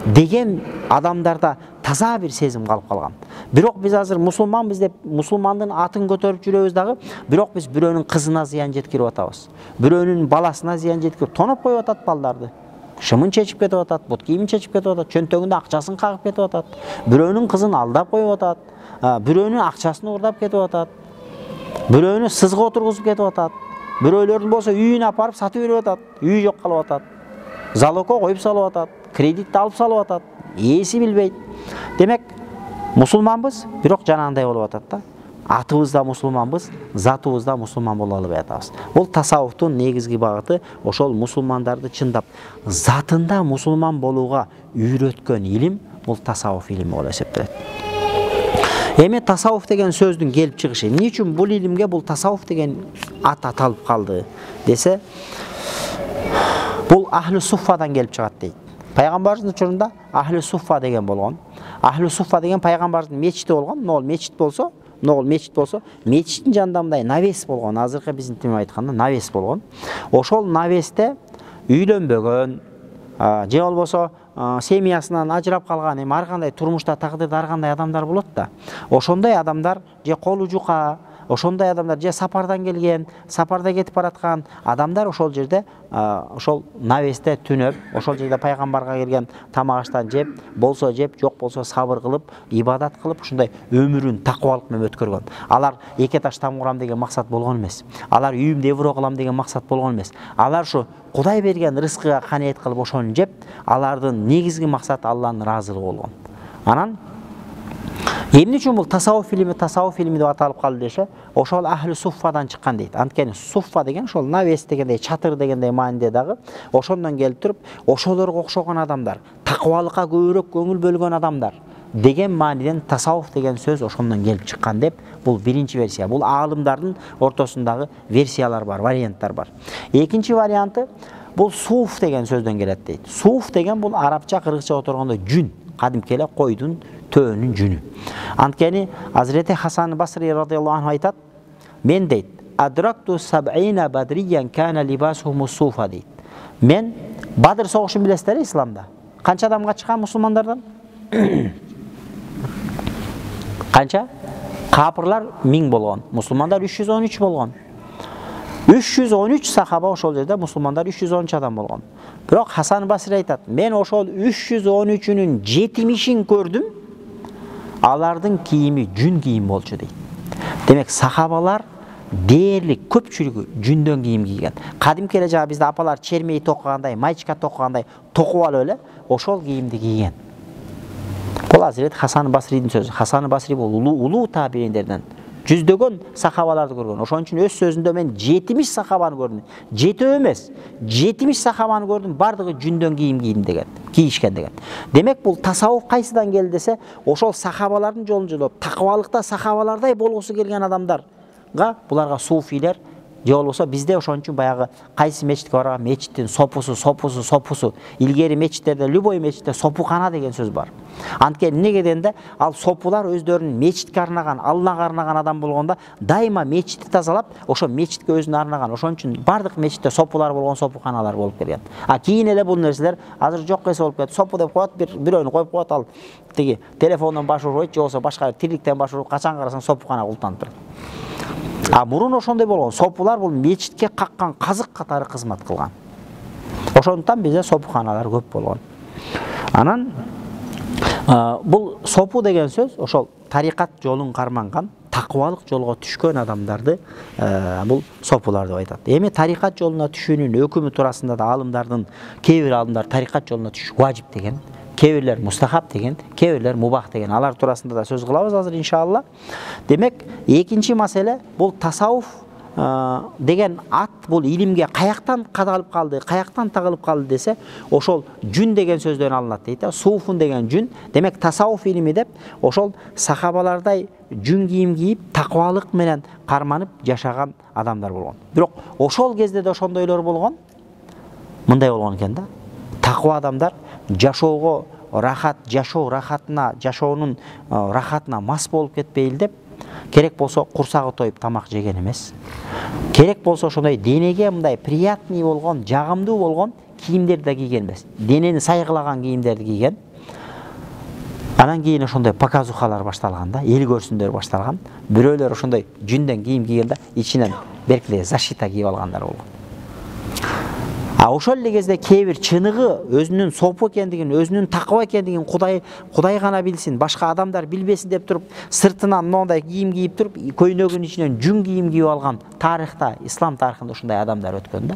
деген адамдарда таза бир сезим калып калган. Бирок биз азыр мусулманбыз деп мусулмандын атын көтөрүп жүрөбүз дагы, бирок биз бирөөнүн кызына зыян жеткирип атабыз. Бирөөнүн баласына зыян жеткирип тоноп коюп атат балдарды. Шымын чечип кетип атат, бут кийимин чечип кетип атат, чөнтөгүндө акчасын кагып кетип атат. Бирөөнүн кызын алдап коюп атат, бирөөнүн акчасын уурдап кетип атат. Бирөөнү сызга отургузуп кетип атат. Бирөөлөрдүн болсо үйүнө апарып сатып берип атат, үйү жок калып атат. Залогко коюп салып атат, кредитти алып салып атат. Ээси билбейт. Демек, мусулманбыз, бирок жанагындай болуп атат да. Атыбызда мусулманбыз, затыбызда мусулман боло албай атабыз. Бул tasavvуфтун негизги багыты ошол мусулмандарды чындап затында мусулман болууга үйрөткөн илим бул tasavvuf илими болуп эсептелет. Эми tasavvuf деген сөздүн келип чыгышы, эмне үчүн бул илимге бул tasavvuf деген ат аталып калды десе, бул ахли суффадан келип чыгат дейт. Пайгамбардын учурунда ахли суффа деген болгон. Ахли суффа деген пайгамбардын мечити болгон. Нол мечит болсо, мечиттин жанында мындай навес болгон, азыркы биздин тилмен айтканда навес болгон. Ошол навесте үйлөнбөгөн, же болбосо семьясынан ажырап калган, эми ар кандай турмушта тагдырда ар кандай адамдар болот да. Ошондой адамдар же колу жука, ошондой адамдар же сапардан келген, сапарда кетип бараткан адамдар ошол жерде ошол навесте түнөп, ошол жерде пайгамбарга келген тамак аштан жеп, болсо жеп, жок болсо сабыр кылып, ибадат кылып, ушундай өмүрүн такыбалык менен өткөргөн. Алар эки таш там курам деген максат болгон эмес. Алар үйүмдө евро кылам деген максат болгон эмес. Алар ушу Кудай берген рызкыга канаат кылып ошону жеп, алардын негизги максаты Алланын ыраазылыгы болгон. Анан эмне үчүн бул tasavvuf илими деп аталып калды десе, ошол ахли суффадан чыккан дейт. Анткени суффа деген ошол навес дегендей, чатыр дегендей мааниде дагы ошондон келип туруп, ошолорго окшогон адамдар, такыбалыкка көбүрөөк көңүл бөлгөн адамдар деген мааниден tasavvuf деген сөз ошондон келип чыккан деп, бул биринчи версия. Бул аалымдардын ортосундагы версиялар бар, варианттар бар. Экинчи варианты бул суф деген сөздөн келет дейт. Суф деген бул арабча, кыргызча отургондо жүн, кадимки эле койдун төөнүн жүнү. Анткени Азирети Хасан Басри радыйаллаху анху айтат, мен дейт, адракту саб'ина бадриян кана либасухум суфа дейт. Мен Бадыр согушун билесиздер исламда. Канча адамга чыккан мусулмандардан? Канча? Капырлар 1000 болгон, мусулмандар 313 болгон. 313 сахаба ошол жерде, мусулмандар 313 адам болгон. Бирок Хасан Басри айтат, мен ошол 313-үнүн 70-ин көрдүм. Алардын кийими жүн кийим болчу дейт. Демек сахабалар дээрлик көпчүлүгү жүндөн кийим кийген. Кадимки эле жана бизде апалар чермей токугандай, майчка токугандай токуп алып эле ошол кийимди кийген. Бул Азирет Хасан Басридин сөзү. Хасан Басри бул улуу табииндерден жүздөгөн сахабаларды көргөн. Ошон үчүн өз сөзүндө мен 70 сахабаны көрдүм. 7 эмес, 70 сахабаны көрдүм, бардыгы жүндөн кийим кийdim деген, кийишкен деген. Демек бул tasavvuf кайсыдан келди десе, ошол сахабалардын жолун жолоп, такыбалыкта сахабалардай болгусу келген адамдарга, буларга суфилер же болбосо бизде ошон үчүн баягы кайсы мечитке барган мечиттин сопусу илгери мечиттерде любой мечитте сопукана деген сөз бар. Анткени эмнеге дегенде ал сопулар өздөрүнүн мечитке арнаган, Аллага арнаган адам болгондо дайыма мечитти тазалап, ошо мечитке өзүнө арнаган. Ошон үчүн бардык мечитте сопулар болгон, сопуканалар болуп келген. Кийин эле бул нерселер азыр жок эсе болуп кетти. Сопу деп коет, бирөөнү коюп коет, ал тиги телефондон баш урбайт, же болбосо башка тирликтен баш уруп, качан карасаң сопукана култанып турат. Мурун ошондой болгон. Сопулар бул мечитке каккан казык катары кызмат кылган. Ошондуктан бизде сопуканалар көп болгон. Анан бул сопу деген сөз ошол тарикат жолун карманган, такыбалык жолго түшкөн адамдарды бул сопулар деп айтат. Эми тарикат жолуна түшүүнүн өкүмү туурасында да алымдардын кээ бир алымдар тарикат жолуна түшүш важип деген, кээ бирлер мустахаб деген, кээ бирлер мубах деген, алар туурасында да сөз кылабыз азыр иншалла. Демек, экинчи маселе бул тасаввуф деген ат бул илимге каяктан кадалып калды, каяктан тагылып калды десе, ошол жүн деген сөздөн алынат дейт. Суфун деген жүн. Демек, тасаввуф илими деп ошол сахабалардай жүн кийим кийип, такыбалык менен карманып жашаган адамдар болгон. Бирок ошол кезде да ошондойлор болгон. Мындай болгон экен да. Такыба адамдар жашоого рахат, жашоонун рахатына мас болуп кетпейли деп, керек болсо курсагы тоюп тамак жеген эмес. Керек болсо ошондой денеге мындай приятный болгон, жагымдуу болгон кийимдерди да кийген эмес. Денени сайгылаган кийимдерди кийген. Анан кийин ошондой показухалар башталган да, эл көрсүндөр башталган. Бирөөлөр ошондой жүндөн кийим кийген да, ичинен беркиле защита кийип алгандар болгон. Ошол эле кезде кээ бир чыныгы өзүнүн сопу экендигин, өзүнүн такыба экендигин Кудай гана билсин, башка адамдар билбесин деп туруп, сыртынан моундай кийим кийип туруп, көйнөгүнүн ичинен жүн кийим кийип алган тарыхта, ислам тарыхында ушундай адамдар өткөн да.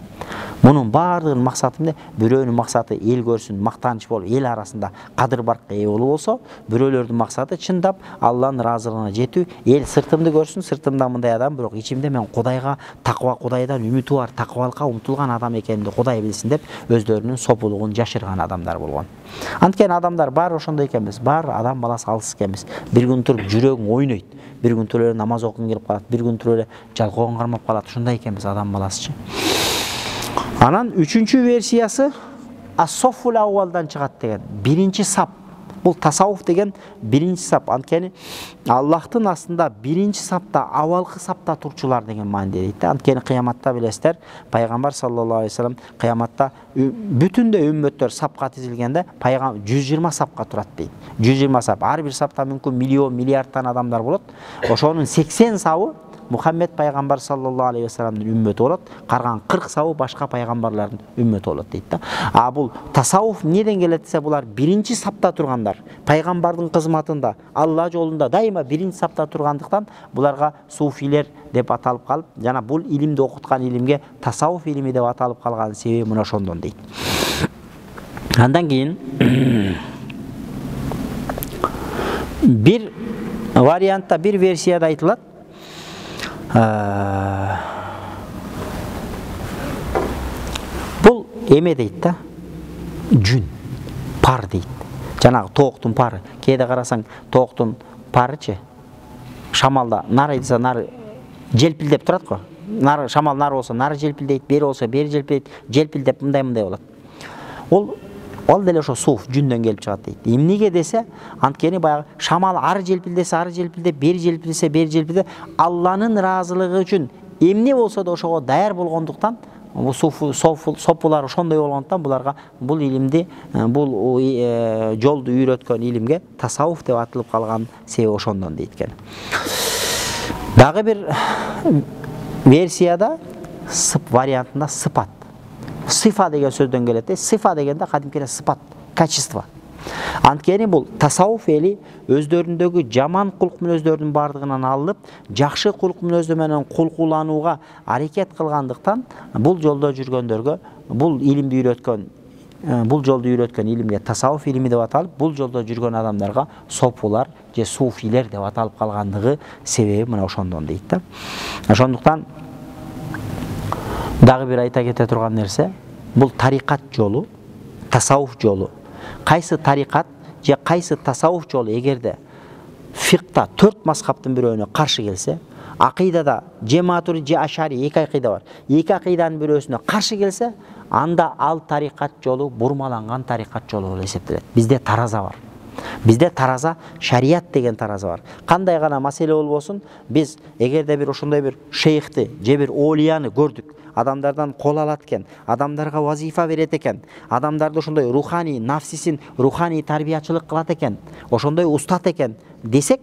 Мунун баардыгынын максаты эмне? Бирөөнүн максаты эл көрсүн, мактаныч болуп, эл арасында кадыр-баркка ээ болуу болсо, бирөөлөрдүн максаты чындап Алланын ыраазылыгына жетүү, эл сыртымды көрсүн, сыртымда мындай адам, бирок ичимде мен Кудайга такыба, Кудайдан үмүтү бар, такыбалыкка умтулган адам экенимди Кудай билсин деп өздөрүнүн сопулугун жашырган адамдар болгон. Анткени адамдар баары ошондой экен эмес, баары адам баласы алыс экен эмес. Бир күн туруп жүрөгүң ойнойт, бир күн туруп эле намаз окугуң келип калат, бир күн туруп эле жалкоогуң кармап калат. Ушундай экен эмес адам баласычы. Анан үчүнчү версиясы ас-соффул ауалдан чыгат деген. Биринчи сап. Бул тасаввуф деген биринчи сап. Анткени Аллахтын астында биринчи сапта, авалкы сапта турчулар деген мааниде дейт. Анткени кыяматта билесиздер, пайгамбар саллаллаху алейхи вассалам кыяматта бүтүндөй үммөттөр сапка тизилгенде пайгамбар 120 сапка турат дейт. 120 сап. Ар бир сапта мүмкүн миллион, миллиардтан адамдар болот. Ошонун 80 сабы Мухаммед пайгамбар саллаллаху алейхи вассаламдын үммөтү болот, калган 40 сабы башка пайгамбарлардын үммөтү болот дейт да. Бул тасаввуф эмнеден келет десе, булар биринчи сапта тургандар, пайгамбардын кызматында, Алла жолунда дайыма биринчи сапта тургандыктан буларга суфилер деп аталып калып, жана бул илимди окуткан илимге тасаввуф илими деп аталып калган себеби мына ошондон дейт. Андан кийин бир вариантта, бир версияда айтылат, бул эме дейт да, жүн, пар дейт. Жанагы тооктун пары. Кээде карасаң, тооктун парычы шамалда нары десе нары желпилдеп турат го. Нары шамал нары болсо нары желпилдейт, бери болсо бери желпилдейт, желпилдеп мындай болот. Ол деле ошо суф жүндөн келип чыгат дейт. Эмнеге десе, анткени баягы шамал ары желпилдесе ары желпилдеп, бери желпилдесе бери желпилдеп, Алланын ыраазылыгы үчүн эмне болсо да ошого даяр болгондуктан, бул сопулар ошондой болгондуктан буларга бул илимди, бул жолду үйрөткөн илимге тасаввуф деп аталып калган себеби ошондон дейт экен. Дагы бир версияда вариантында сыпат. Сифа деген сөздөн келет. Сифа дегенде кадимкиде сыпат, качество. Анткени бул тасаввуф эли өздөрүндөгү жаман кулк мүнөздөрдүн бардыгынан алынып, жакшы кулк мүнөздөр менен кулкуланууга аракет кылгандыктан, бул жолдо жүргөндөргө, бул илимди үйрөткөн, бул жолду үйрөткөн илимге тасаввуф илими деп аталып, бул жолдо жүргөн адамдарга сопулар же суфилер деп аталып калгандыгы себеби мына ошондон дейт да. Ошондуктан дагы бир айта кете турган нерсе, бул тарикат жолу, тасаввуф жолу. Кайсы тарикат же кайсы тасаввуф жолу эгерде фикта 4 мазхабтын бирөөнө каршы келсе, акыйдада же матури же ашари эки акыйда бар. Эки акыйданын бирөөсүнө каршы келсе, анда ал тарикат жолу бурмаланган тарикат жолу болуп эсептелет. Бизде тараза бар. Бизде тараза, шарият деген тараза бар. Кандай гана маселе болбосун, биз эгерде бир ошондой бир шейхти же бир олияны көрдүк, адамдардан кол алат экен, адамдарга вазифа берет экен, адамдарды ошондой руханий нафсисин руханий тарбиячылык кылат экен, ошондой устат экен десек,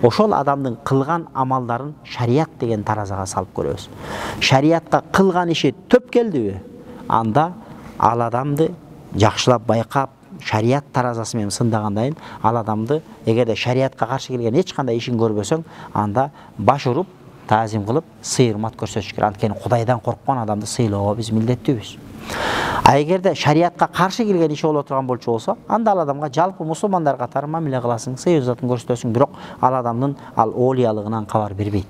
ошол адамдын кылган амалдарын шарият деген таразага салып көрөбүз. Шариятка кылган иши төп келдиби? Анда ал адамды жакшылап байкап, шарият таразасы менен сындагандайын, ал адамды эгерде шариятка каршы келген эч кандай ишин көрбөсөң, анда баш уруп, таазим кылып, сый-урмат көрсөтүш керек. Анткени Кудайдан корккон адамды сыйлоого биз милдеттүүбүз. А эгерде шариятка каршы келген иши боло турган болчу болсо, анда ал адамга жалпы мусулмандар катары мамиле кыласың, сый-урматын көрсөтөсүң, бирок ал адамдын ал олиялыгынан кабар бербейт.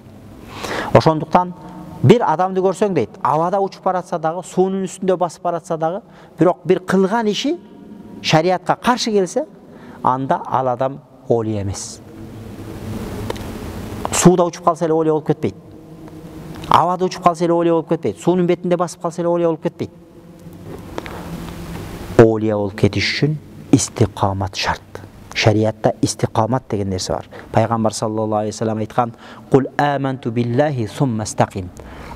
Ошондуктан бир адамды көрсөң дейт, абада учуп баратса дагы, суунун үстүндө басып баратса дагы, бирок бир кылган иши шариятка каршы келсе, анда ал адам олия эмес. Сууда учуп калса эле олия болуп кетпейт. Абада учуп калса эле олия болуп кетпейт. Суунун бетинде басып калса эле олия болуп кетпейт. Олия болуп кетиш үчүн истиқамат шарт. Шариятта истиқамат деген нерсе бар. Пайгамбар саллаллаху алейхи ва саллям айткан: "Кул аманту биллахи сумма стақим."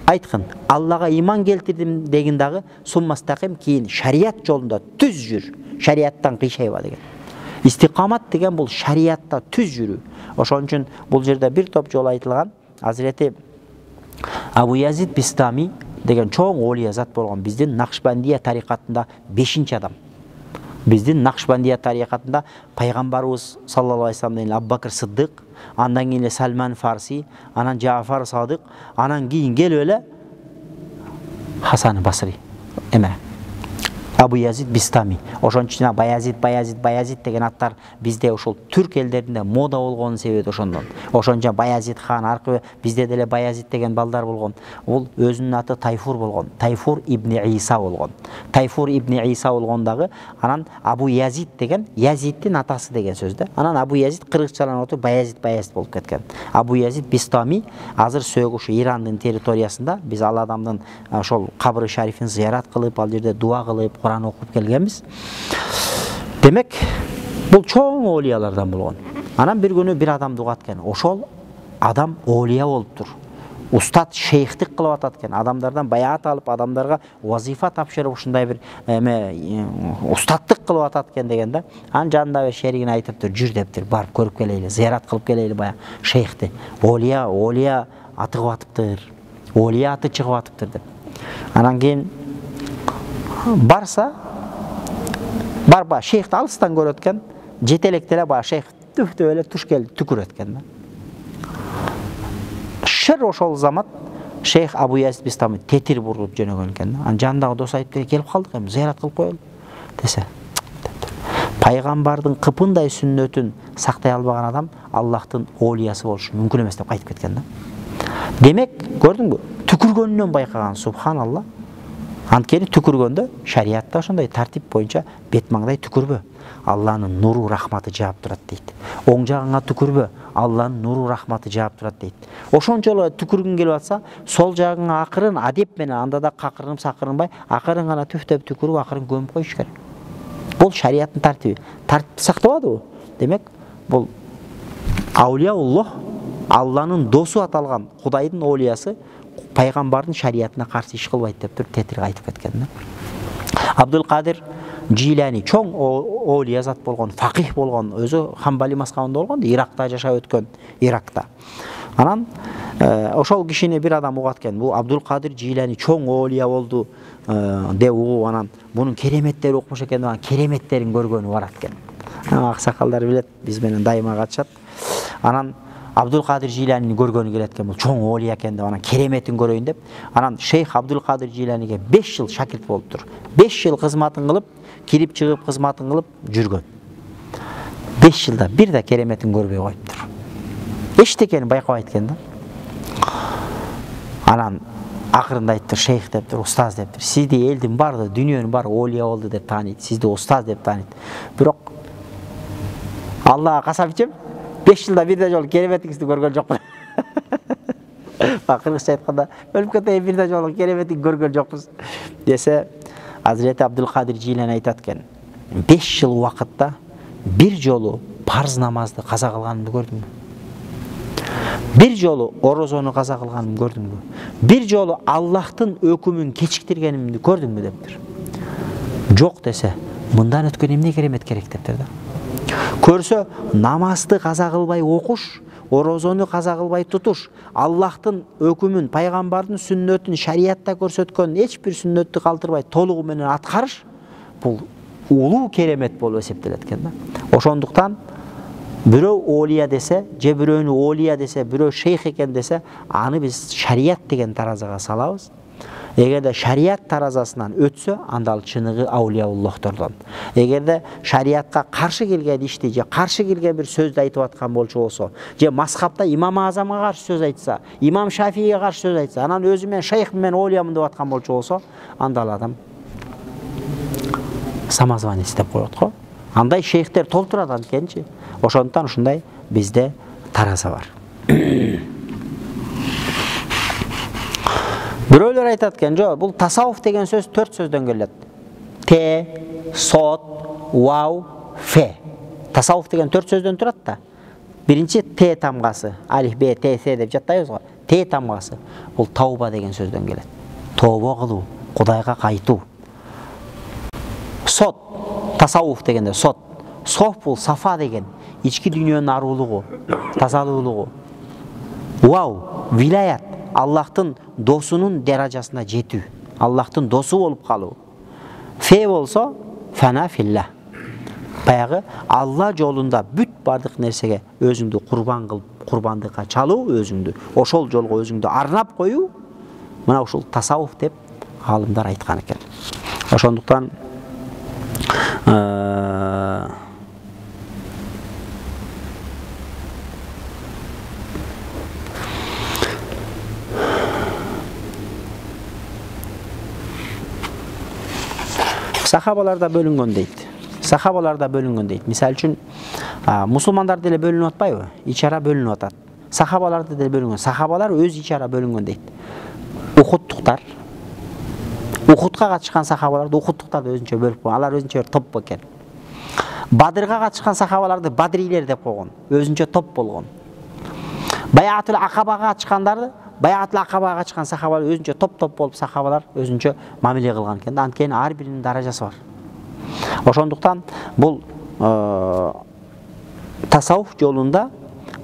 Айткын, Аллага иман келтирдим деген дагы сумма стақим, кийин шарият жолунда түз жүр. Шариаттан кыйшайба деген. Истиқамат деген бул шариятта түз жүрүү. Ошон үчүн бул жерде бир топ жол айтылган. Азирети Абу Язид Бистами деген чоң олия зат болгон. Биздин Накшбандия тарикатында 5-чи адам. Биздин Накшбандия тарикатында пайгамбарыбыз саллаллаху алейхи ва саллям Абу Бакр Сыддык, андан кийин Салман Фарси, анан Жафар Садык, анан кийин келип эле Хасан Басри. Эме Абу Язид Бистами. Ошон үчүн Баязид деген аттар бизде ошол түрк элдеринде мода болгонун себеби ошондон. Ошончо Баязид хан аркы бизде деле Баязид деген балдар болгон. Ол өзүнүн аты Тайфур болгон. Тайфур ибн Иса болгон. Тайфур ибн Иса болгондагы анан Абу Язид деген Язиддин атасы деген сөздө. Анан Абу Язид кыргызчаланып отуруп Баязид болуп кеткен. Абу Язид Бистами азыр сөгүш Ирандын территориясында биз ал адамдын ошол кабры шарифин зыярат кылып, ал жерде дуа кылып, Куран окуп келгенбиз. Демек, бул чоң олиялардан болгон. Анан бир күнү бир адамды угат экен. Ошол адам олия болуптур. Устат шейхтик кылып атат экен. Адамдардан баяат алып, адамдарга вазифа тапшырып, ушундай бир устаттык кылып атат экен дегенде, анын жанында бир шеригине айтыптыр, "Жүр" дептир, барып көрүп келейли, зыярат кылып келейли баягы шейхти. Олия атыгып атыптыр. Олия аты чыгып атыптыр деп. Анан кийин барса, барба шейхти алыстан көрөт экен, жетелекте эле баягы шейх түфтөп эле туш келди, түкүрөт экен да. Шыр ошол замат шейх Абу Язид Бистами тетир буруп жөнөгөн экен. Анын жанындагы дос айтты: "Келип калдык, эми зыярат кылып коелу" десе. Пайгамбардын кыпындай сүннөтүн сактай албаган адам Аллахтын олиясы болушу мүмкүн эмес деп кайтып кеткен да. Демек, көрдүңбү? Түкүргөнүнөн байкаган, субханалла. Анткени түкүргөндө шариятта ошондой тартип боюнча бет маңдай түкүрбө. Алланын нуру рахматы жаап турат дейт. Оң жагыңа түкүрбө, Алланын нуру рахматы жаап турат дейт. Ошончоло түкүргүң келип атса, сол жагыңа акырын адеп менен, анда да какырынып сакырынбай, акырын гана түфтөп түкүрүп, акырын көмүп коюш керек. Бул шариаттын тартиби. Тартипти сактабадыбы? Демек, бул аулияуллох, Алланын досу аталган Кудайдын олиясы пайгамбардын шариятына каршы иш кылбайт деп туруп тетирге айтып кеткен да. Абдул Кадир Жилани чоң олия зат болгон, факих болгон, өзү Хамбали мазхабында болгон, Иракта жашап өткөн, Иракта. Анан ошол кишини бир адам угат экен. Бул Абдул Кадир Жилани чоң олия болду деп угуп, анан бунун кереметтери окмуш экен, анан кереметтерин көргөнү барат экен. Аксакалдар билет, биз менен дайыма катышат. Анан Абдул Кадир Жиланини көргөнү келет экен, бул чоң олия экен деп, анан кереметин көрөйүн деп, анан шейх Абдул Кадир Жиланиге 5 жыл шакирт болуптур. 5 жыл кызматын кылып, кирип чыгып кызматын кылып жүргөн. 5 жылда бир да кереметин көрбөй коюптур. Эчтекени байкабайт экен да. Анан акырында айттыр, шейх дептир, устаз дептир. Сизди элдин баары, дүйнөнүн баары олия болду деп тааныйт, сизди устаз деп тааныйт. Бирок Аллага касам ичем, 5 жылда бир да жолу кереметиңизди көргөн жокмун. Кыргызча айтканда өлүп кетейин бир да жолу кереметин көргөн жокпуз десе, Азирети Абдулкадир Жилани айтат экен, 5 жыл убакытта бир жолу парз намазды каза кылганымды көрдүмбү? Бир жолу орозону каза кылганымды көрдүмбү? Бир жолу Аллахтын өкүмүн кечиктиргенимди көрдүңбү дептир. Жок десе, мындан өткөн эмне керемет керек дептир да. Көрсө, намазды каза кылбай окуш, орозону каза кылбай тутуш, Аллахтын өкүмүн, пайгамбардын сүннөтүн, шариятта көрсөткөн эч бир сүннөттү калтырбай толугу менен аткарыш, бул улуу керемет болуп эсептелет экен да. Ошондуктан бирөө олия десе, же бирөөнү олия десе, бирөө шейх экен десе, аны биз шарият деген таразага салабыз. Эгерде шарият таразасынан өтсө, анда ал чыныгы аулияуллохтордон. Эгерде шариятка каршы келген ишти же каршы келген бир сөздү айтып аткан болчу болсо, же мазхабта имам Азамга каршы сөз айтса, имам Шафиге каршы сөз айтса, анан өзү мен шейх мен олиямын деп аткан болчу болсо, анда ал адам самозванец деп коет го. Андай шейхтер толтурат анткенчи. Ошондуктан ушундай бизде тараза бар. Бирөөлөр айтат экен, жок, бул тасаввуф деген сөз 4 сөздөн келет. Те, сот, вау, фе. Тасаввуф деген 4 сөздөн турат да. Биринчи те тамгасы, алиф, б, т, с деп жаттайбыз го. Те тамгасы бул тауба деген сөздөн келет. Тобо кылуу, Кудайга кайтуу. Сот, тасаввуф дегенде сот. Соф бул сафа деген, ички дүйнөнүн аруулугу, тазалуулугу. Вау, вилаят, Аллахтын досунун даражасына жетүү, Аллахтын досу болуп калуу. Фе болсо, фана филла. Баягы Алла жолунда бүт бардык нерсеге өзүңдү курбан кылып, курбандыкка чалуу өзүңдү, ошол жолго өзүңдү арнап коюу, мына ушул тасаввуф деп алымдар айткан экен. Ошондуктан сахабаларда бөлүнгөн дейт. Сахабаларда бөлүнгөн дейт. Мисалы үчүн, мусулмандар деле бөлүнүп атпайбы? Ичара бөлүнүп атат. Сахабаларда деле бөлүнгөн. Сахабалар өз ичара бөлүнгөн дейт. Ухудтуктар. Ухудка катышкан сахабаларды ухудтуктарды өзүнчө бөлүп койгон. Алар өзүнчө топ экен. Бадырга катышкан сахабаларды бадрилер деп койгон. Өзүнчө топ болгон. Баяатул Акабага катышкандарды Баяатул Акабага катышкан сахабалар өзүнчө топ-топ болуп сахабалар өзүнчө мамиле кылган экен. Анткени ар биринин даражасы бар. Ошондуктан бул тасаввуф жолунда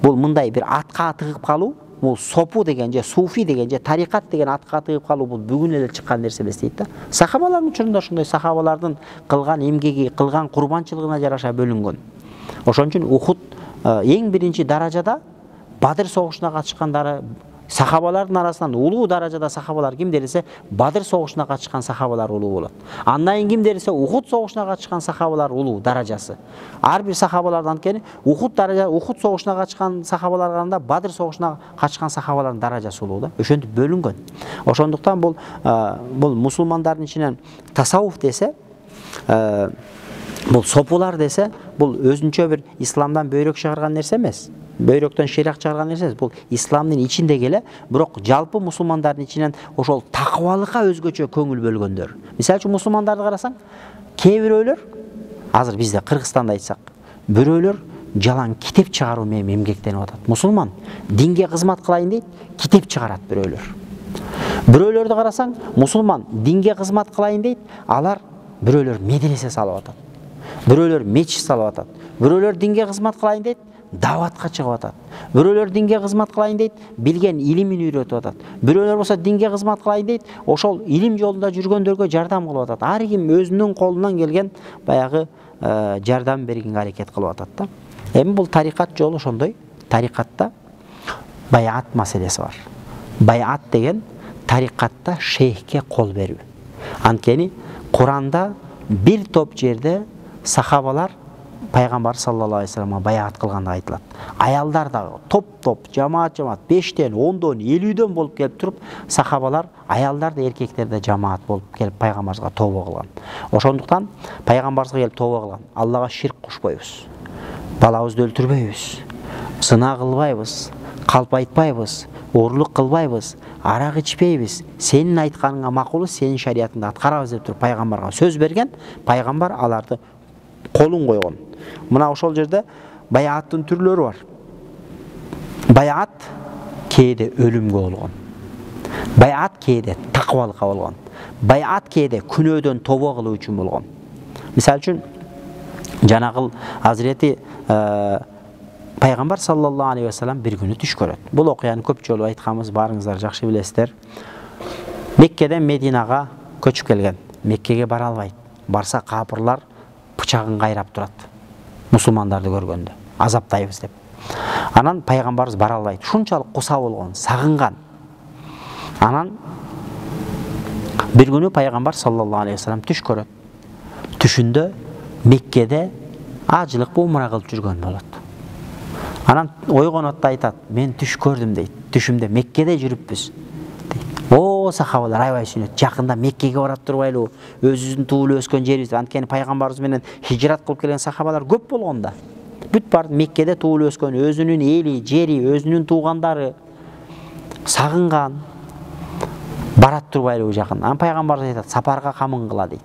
бул мындай бир атка тыгып калуу, бул сопу деген же суфи деген же тарикат деген атка тыгып калуу бул бүгүн эле чыккан нерсе эмес дейт да. Сахабалардын учурунда ушундай сахабалардын кылган эмгеги, кылган курбанчылыгына жараша бөлүнгөн. Ошон үчүн Ухуд эң биринчи даражада Бадыр согушуна катышкандары сахабалардын арасынан улуу даражада сахабалар кимдер десе, Бадыр согушуна катышкан сахабалар улуу болот. Андан кийин кимдер десе, Ухуд согушуна катышкан сахабалар улуу даражасы. Ар бир сахабалардан анткени Ухуд согушуна катышкан сахабалар караганда Бадыр согушуна катышкан сахабалардын даражасы улуу да. Ошентип бөлүнгөн. Ошондуктан бул мусулмандардын ичинен тасаввуф десе, бул сопулар десе, бул өзүнчө бир исламдан бөйрөк чыгарган нерсе эмес. Бөйрөктөн ширак чыгарган нерсе, бул исламдын ичинде келе, бирок жалпы мусулмандардын ичинен ошол такыбалыкка өзгөчө көңүл бөлгөндөр. Мисалы үчүн мусулмандарды карасаң, кээ бирөөлөр, азыр бизде Кыргызстанда айтсак, бирөөлөр жалаң китеп чыгаруу менен эмгектенип атат. Мусулман динге кызмат кылайын дейт, китеп чыгарат бирөөлөр. Бирөөлөрдү карасаң, мусулман динге кызмат кылайын дейт, алар бирөөлөр медресе салып атат. Бирөөлөр мечит салып атат. Бирөөлөр динге кызмат кылайын дейт, даватка чыгып атат. Бирөөлөр динге кызмат кылайын дейт, билген илимин үйрөтүп атат. Бирөөлөр болсо динге кызмат кылайын дейт, ошол илим жолунда жүргөндөргө жардам кылып атат. Ар ким өзүнүн колунан келген баягы жардам бергенге аракет кылып атат да. Эми бул тарикат жолу ошондой. Тарикатта баяат маселеси бар. Баяат деген тарикатта шейхке кол берүү. Анткени Куранда бир топ жерде сахабалар Пайгамбар саллаллаху алейхи вассаламга баяат кылганда айтылат. Аялдар да топ-топ, жамаат-жамаат 5тен, 10дон, 50дөн болуп келип туруп, сахабалар, аялдар да эркектер да жамаат болуп келип пайгамбарга тобо кылган. Ошондуктан пайгамбарга келип тобо кылган. Аллага ширк кошпойбуз. Балабызды өлтүрбөйбүз. Сына кылбайбыз. қалп айтпайбыз, орлық қылбайбыз, арақ ішпейбіз, сенің айтқаныңа мақұл, сенің шариатыңды атқарабыз деп тұрып пайғамбарға сөз берген. Пайғамбар аларды қолын қойған. Мына ошол жерде баяаттың түрлері бар. Баяат кейде өлімге болған. Баяат кейде тақуалыққа болған. Баяат кейде күнөөдөн тобо кылуу үчүн болгон. Мисалы үчүн жанагыл Азирети Пайгамбар саллаллаху алейхи ва саллям бир күнү түш көрөт. Бул окуяны көп жолу айтканбыз, барыңыздар жакшы билесиздер. Меккеден Мединага көчүп келген. Меккеге бара албайт. Барса капырлар бычагын кайрап турат. Мусулмандарды көргөндө азаптайбыз деп. Анан пайгамбарыбыз бара албайт. Шунчалык куса болгон, сагынган. Анан бир күнү пайгамбар саллаллаху алейхи ва саллям түш көрөт. Түшүндө Меккеде ажылык умра кылып жүргөн болот. Анан ойгонот да айтат, мен түш көрдүм дейт. Түшүмдө Меккеде жүрүппүз. О, сахабалар аябай сүйүнөт. Жакында Меккеге барат турбайлы, өзүбүздүн туулуп өскөн жерибиз. Анткени пайгамбарыбыз менен хижрат кылып келген сахабалар көп болгонда. Бүт бар Меккеде туулуп өскөн, өзүнүн эли, жери, өзүнүн туугандары сагынган. Барат турбайлы жакын. Анан пайгамбарыбыз айтат, сапарга камын кыла дейт.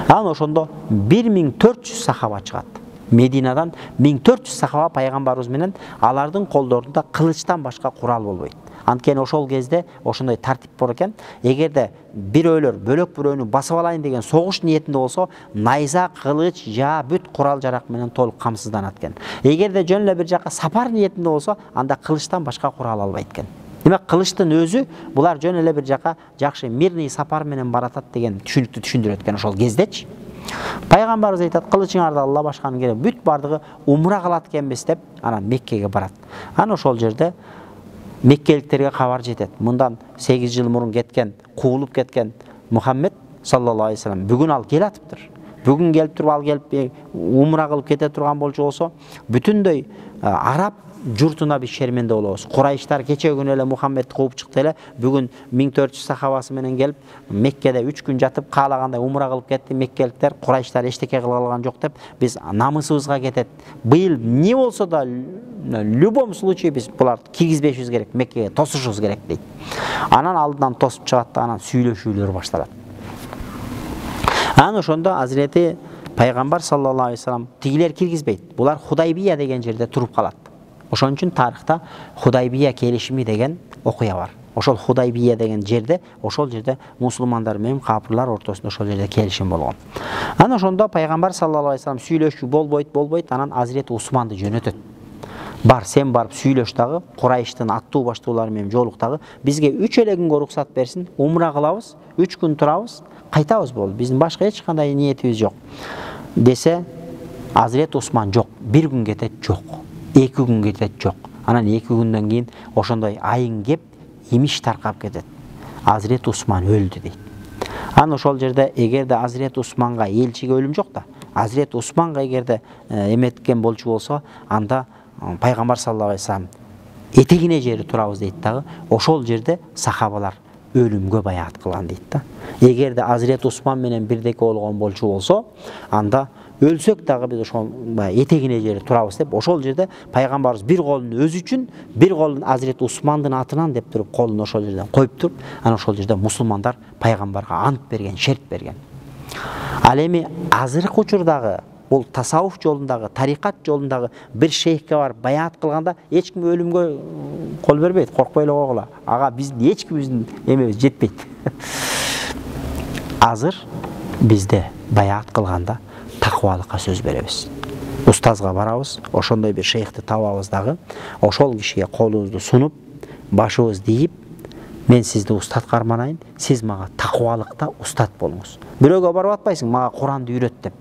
Анан ошондо 1400 сахаба чыгат. Мединадан 1400 сахаба пайгамбарыбыз менен алардын колдорунда кылычтан башка курал болбойт. Анткени ошол кезде ошондой тартип бар экен. Эгерде бирөөлөр бөлөк бирөөнү басып алайын деген согуш ниетинде болсо, найза, кылыч, жаа бүт курал жарак менен толук камсызданат экен. Эгерде жөн эле бир жака сапар ниетинде болсо, анда кылычтан башка курал албайт экен. Демек кылычтын өзү булар жөн эле бир жака жакшы мирный сапар менен баратат деген түшүнүктү түшүндүрөт экен ошол кездечи. Пайгамбарыбыз айтат, кылычыңарды алла башканы керек, бүт бардыгы умра кылат экенбиз деп, анан Меккеге барат. Анан ошол жерде меккеликтерге кабар жетет. Мындан 8 жыл мурун кеткен, куулуп кеткен Мухаммед саллаллаху алейхи ва саллям бүгүн ал келатыптыр. Бүгүн келип туруп ал келип умра кылып кете турган болчу болсо, бүтүндөй араб журтуна биз шерменде болобуз. Курайыштар кече күнү эле Мухаммедти кууп чыкты эле, бүгүн 1400 сахабасы менен келип Меккеде 3 күн жатып каалагандай умра кылып кетти. Меккеликтер Курайыштар эчтеке кыла алган жок деп биз намысыбызга кетет. Быйыл не болсо да в любом случае биз буларды киргизбешибиз керек, Меккеге тосушубуз керек дейт. Анан алдынан тосуп чыгат да анан сүйлөшүүлөр башталат. Анан ошондо Азирети Пайгамбар саллаллаху алейхи ва саллям тигилер киргизбейт. Булар Худайбия деген жерде туруп калат. Ошон үчүн тарыхта Худайбия келишими деген окуя бар. Ошол Худайбия деген жерде, ошол жерде мусулмандар менен капырлар ортосунда ошол жерде келишим болгон. Анан ошондо Пайгамбар саллаллаху алейхи ва саллям сүйлөшүү болбойт, анан Азирети Усманды жөнөтөт. Бар, сен барып сүйлөш дагы, Курайыштын аттуу баштоолору менен жолук дагы, бизге 3 эле күнгө уруксат берсин, умра кылабыз, 3 күн турабыз, кайтабыз болду. Биздин башка эч кандай ниетибиз жок. Десе, Азирет Усман жок, 1 күн кетет жок. 2 күн кетет жок. Анан 2 күндөн кийин ошондой айың кеп, имиш таркап кетет. Азирет Усман өлдү дейт. Анан ошол жерде эгерде Азирет Усманга элчиге өлүм жок да, Азирет Усманга эгерде эметкен болчу болсо, анда Пайгамбар саллаллаху алейхи ва саллям этегине жери турабыз дейт дагы. Ошол жерде сахабалар өлүмгө баяат кылган дейт да. Эгерде Азирет Усман менен бирдеке болгон болчу болсо, анда өлсөк дагы биз ошол этегине жери турабыз деп, ошол жерде пайгамбарыбыз бир колун өзү үчүн, бир колун Азирет Усмандын атынан деп туруп, колун ошол жерден коюп туруп, анан ошол жерде мусулмандар пайгамбарга ант берген, шерт берген. Ал эми азыркы учурдагы бул тасаввуф жолундагы, тарикат жолундагы бир шейхке бар баяат кылганда эч ким өлүмгө кол бербейт, коркпой эле койгула. Ага биздин эч кимибиздин эмебиз жетпейт. Азыр бизде баяат кылганда таквалыкка сөз беребиз. Устазга барабыз, ошондой бир шейхти табабыз дагы, ошол кишиге колубузду сунуп, башыбызды ийип, мен сизди устат карманайын, сиз мага таквалыкта устат болуңуз. Бирөөгө барып атпайсың, мага Куранды үйрөт деп.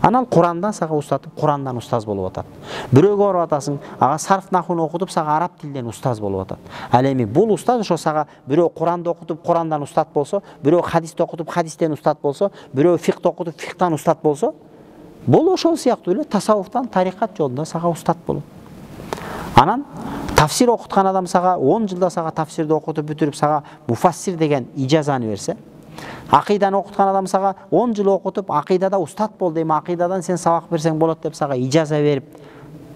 Анан Курандан сага устатып, Курандан устаз болуп атат. Бирөөгө барып атасың, ага сарф нахуну окутуп, сага араб тилинен устаз болуп атат. Ал эми бул устаз ошо сага бирөө Куранды окутуп, Курандан устат болсо, бирөө хадисти окутуп, хадистен устат болсо, бирөө фикты окутуп, фиктан устат болсо, бул ошол сыяктуу эле тасаввуфтан, тарикат жолунда сага устат болот. Анан тафсир окуткан адам сага 10 жылда сага тафсирди окутуп бүтүрүп, сага муфассир деген ижазаны берсе, акыйданы окуткан адам сага 10 жыл окутуп, акыйдада устат бол дейм, акыйдадан сен сабак берсең болот деп сага ижаза берип,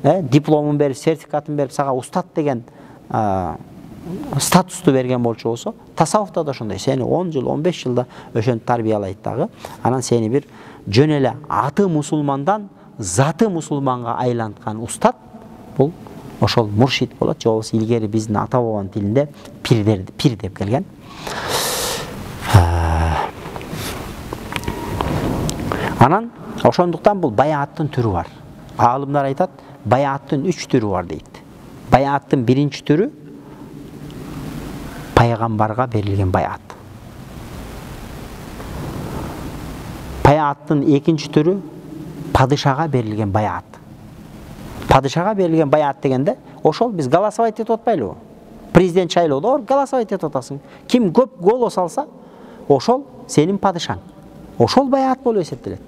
дипломун берип, сертификатын берип, сага устат деген статусту берген болчу болсо, тасаввуфта да ошондой. Сени 10 жыл, 15 жылда ошентип тарбиялайт дагы. Анан сени бир жөн эле аты мусулмандан заты мусулманга айланткан устат бул ошол муршид болот. Же болбосо илгери биздин ата бабанын тилинде пир деп келген. Анан ошондуктан бул баяаттын түрү бар. Аалымдар айтат, баяаттын 3 түрү бар дейт. Баяаттын биринчи түрү пайгамбарга берилген баяат. Баяаттын экинчи түрү падышага берилген баяат. Падышага берилген баяат дегенде ошол биз голосовать этип атпайлыбы? Президент шайлоодо голосовать этип атасың. Ким көп голос алса, ошол сенин падышаң. Ошол баяат болуп эсептелет.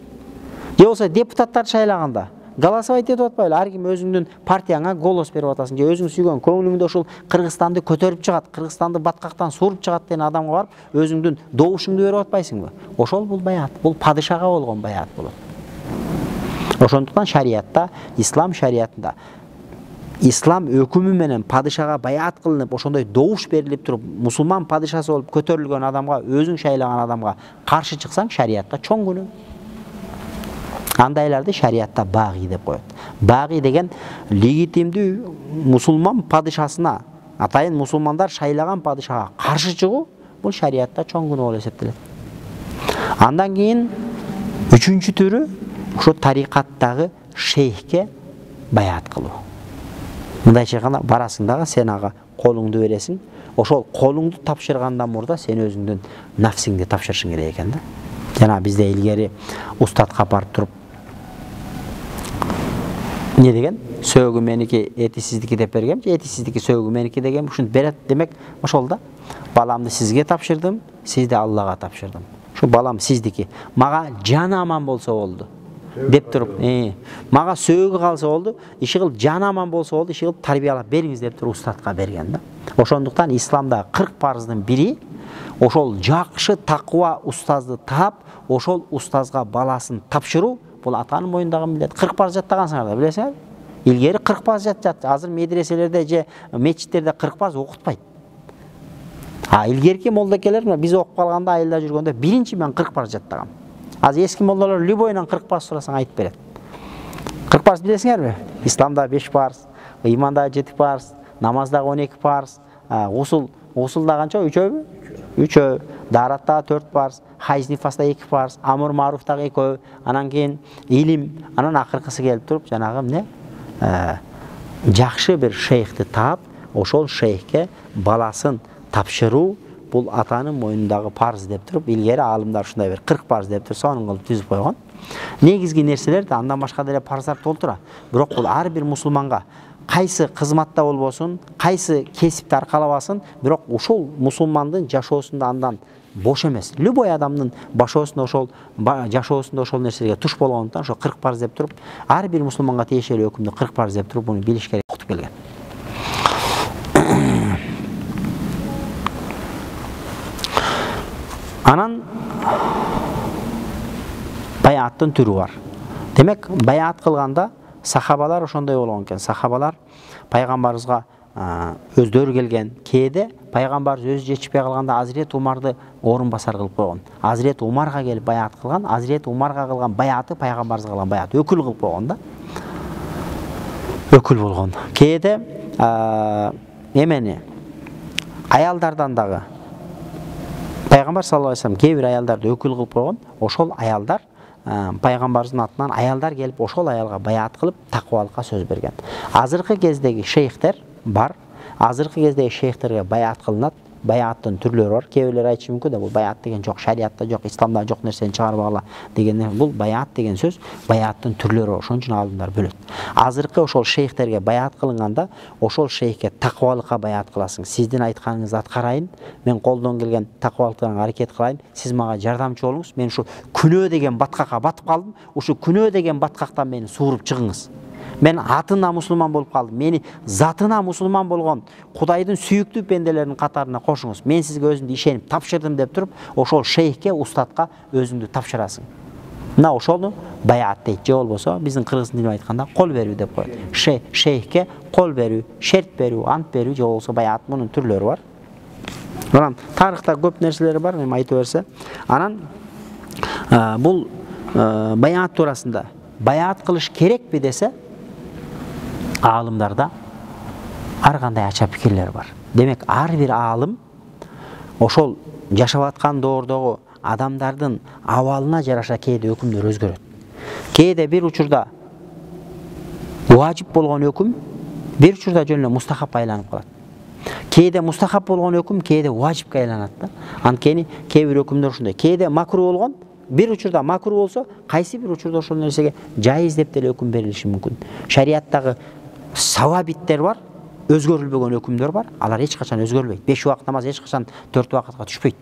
Же болбосо депутаттар шайлаганда голосовать этип атпайлы, ар ким өзүңдүн партияңа голос берип атасың. Же өзүң сүйгөн көңүлүңдө ошол Кыргызстанды көтөрүп чыгат, Кыргызстанды баткактан сууруп чыгат деген адамга барып, өзүңдүн добушуңду берип атпайсыңбы? Ошол бул баяат. Бул падышага болгон баяат болот. Ошондуктан шариятта, ислам шариятында ислам өкүмү менен падышага баяат кылынып, ошондой добуш берилип туруп, мусулман падышасы болуп көтөрүлгөн адамга, өзүң шайлаган адамга каршы чыксаң, шариятта чоң күнөө. Андайларды шариятта баги деп коет. Баги деген легитимдүү мусулман падышасына, атайын мусулмандар шайлаган падышага каршы чыгуу, бул шариятта чоң күнөө болуп эсептелет. Андан кийин үчүнчү түрү ошо тарикаттагы шейхке баяат кылуу. Мындайча айтканда барасың дагы, сен ага колуңду бересиң. Ошол колуңду тапшыргандан мурда сен өзүңдүн нафсиңди тапшырышың керек экен да. Жана бизде илгери устатка барып туруп не деген? Сөөгү меники, эти сиздики деп бергем, же эти сиздики сөөгү меники деген ушинтип берет. Демек, ошол да баламды сизге тапшырдым, сизди Аллага тапшырдым. Шу балам сиздики. Мага жаны аман болсо болду деп туруп, мага сөөгү калса болду, иши кылып жаны аман болсо болду, иши кылып тарбиялап бериңиз деп туруп устатка берген да. Ошондуктан исламда 40 парыздын бири ошол жакшы таква устазды таап, ошол устазга баласын тапшыруу, бул атанын мойнундагы милдет. 40 парыз жаттагансыңар да, билесиңер? Илгери 40 парыз жатчу. Азыр медреселерде же мечиттерде 40 парыз окутпайт. Илгерки молдакелер биз окуп калганда, айылда жүргөндө биринчи мен 40 парыз жаттагам. Азыр эски молдалар любойнан 40 парыз сурасаң айтып берет. 40 парыз билесиңерби? Исламда 5 парыз, иманда 7 парыз, намазда 12 парыз, гусулда канча? 3-өбү? 3-өө, даратта 4 парыз, хайз нифаста 2 парыз, амур маруфта 2-өө, анан кийин илим, анан акыркысы келип туруп, жанагы эмне? Жакшы бир шейхти таап, ошол шейхке баласын тапшыруу, бул атанын мойнундагы парыз деп туруп, илгери аалымдар ушундай бир 40 парыз деп туруп, сонун кылып түзүп койгон. Негизги нерселер да андан башка деле парыздар толтура. Бирок бул ар бир мусулманга кайсы кызматта болбосун, кайсы кесипти аркалабасын, бирок ушул мусулмандын жашоосунда андан бош эмес. Любой адамдын жашоосунда ошол нерселерге туш болгондуктан ошо 40 парыз деп туруп, ар бир мусулманга тиешелүү өкүмдү 40 парыз деп туруп, буну билиш керек окутуп келген. Анан баяаттын түрү бар. Демек, баяат кылганда сахабалар ошондой болгон экен. Сахабалар пайгамбарыбызга өздөрү келген, кээде пайгамбарыбыз өзү жетишпей калганда Азирет Умарды орун басар кылып койгон. Азирет Умарга келип баяат кылган, Азирет Умарга кылган баяаты пайгамбарыбызга кылган баяат, өкүл кылып койгон да. Өкүл болгон. Кээде эмени аялдардан дагы пайгамбар саллаллаху алейхи вассалам кээ бир аялдарды өкүл кылып койгон. Ошол аялдар пайгамбарыбыздын атынан аялдар келип ошол аялга баяат кылып таквалыкка сөз берген. Азыркы кездеги шейхтер бар. Азыркы кездеги шейхтерге баяат кылынат. Баяаттын түрлөрү бар. Кээ бирлер айтышы мүмкүн да, бул баяат деген жок, шариятта жок, исламда жок нерсени чыгарбагыла деген. Бул баяат деген сөз баяаттын түрлөрү, ошон үчүн аалымдар бөлөт. Азыркы ошол шейхтерге баяат кылынганда, ошол шейхке таквалыкка баяат кыласың. Сиздин айтканыңызды аткарайын, мен колдон келген таквалыктан аракет кылайын, сиз мага жардамчы болуңуз. Мен ушу күнөө деген баткакка батып калдым. Ушу күнөө деген баткактан мени сууруп чыгыңыз. Мен атына мусулман болуп калдым. Мени затына мусулман болгон Кудайдын сүйүктүү пенделеринин катарына кошуңуз. Мен сизге өзүмдү ишенип тапшырдым деп туруп, ошол шейхке, устатка өзүңдү тапшырасың. мына ошону баяат дейт, же болбосо биздин кыргыз тилинде айтканда кол берүү деп коет. Шейхке кол берүү, шерт берүү, ант берүү, же болбосо баяат, мунун түрлөрү бар. Анан тарыхта көп нерселер бар, эми айтып берсе. Анан бул баяат туурасында баяат кылыш керекпи десе, аалымдарда ар кандай ача пикирлер бар. Демек, ар бир аалым ошол жашап аткан доордогу адамдардын абалына жараша кээде өкүмдөр өзгөрөт. Кээде бир учурда важип болгон өкүм бир учурда жөн эле мустахапка айланып калат. Кээде мустахап болгон өкүм кээде важипке айланат да. Анткени кээ бир өкүмдөр ушундай. Кээде макруh болгон, бир учурда макруh болсо, кайсы бир учурда ошол нерсеге жайыз деп деле өкүм берилиши мүмкүн. Шарияттагы савабиттер бар, өзгөрүлбөгөн өкүмдөр бар. Алар эч качан өзгөрүлбөйт. 5 убакыт намаз эч качан 4 убакытка түшпөйт.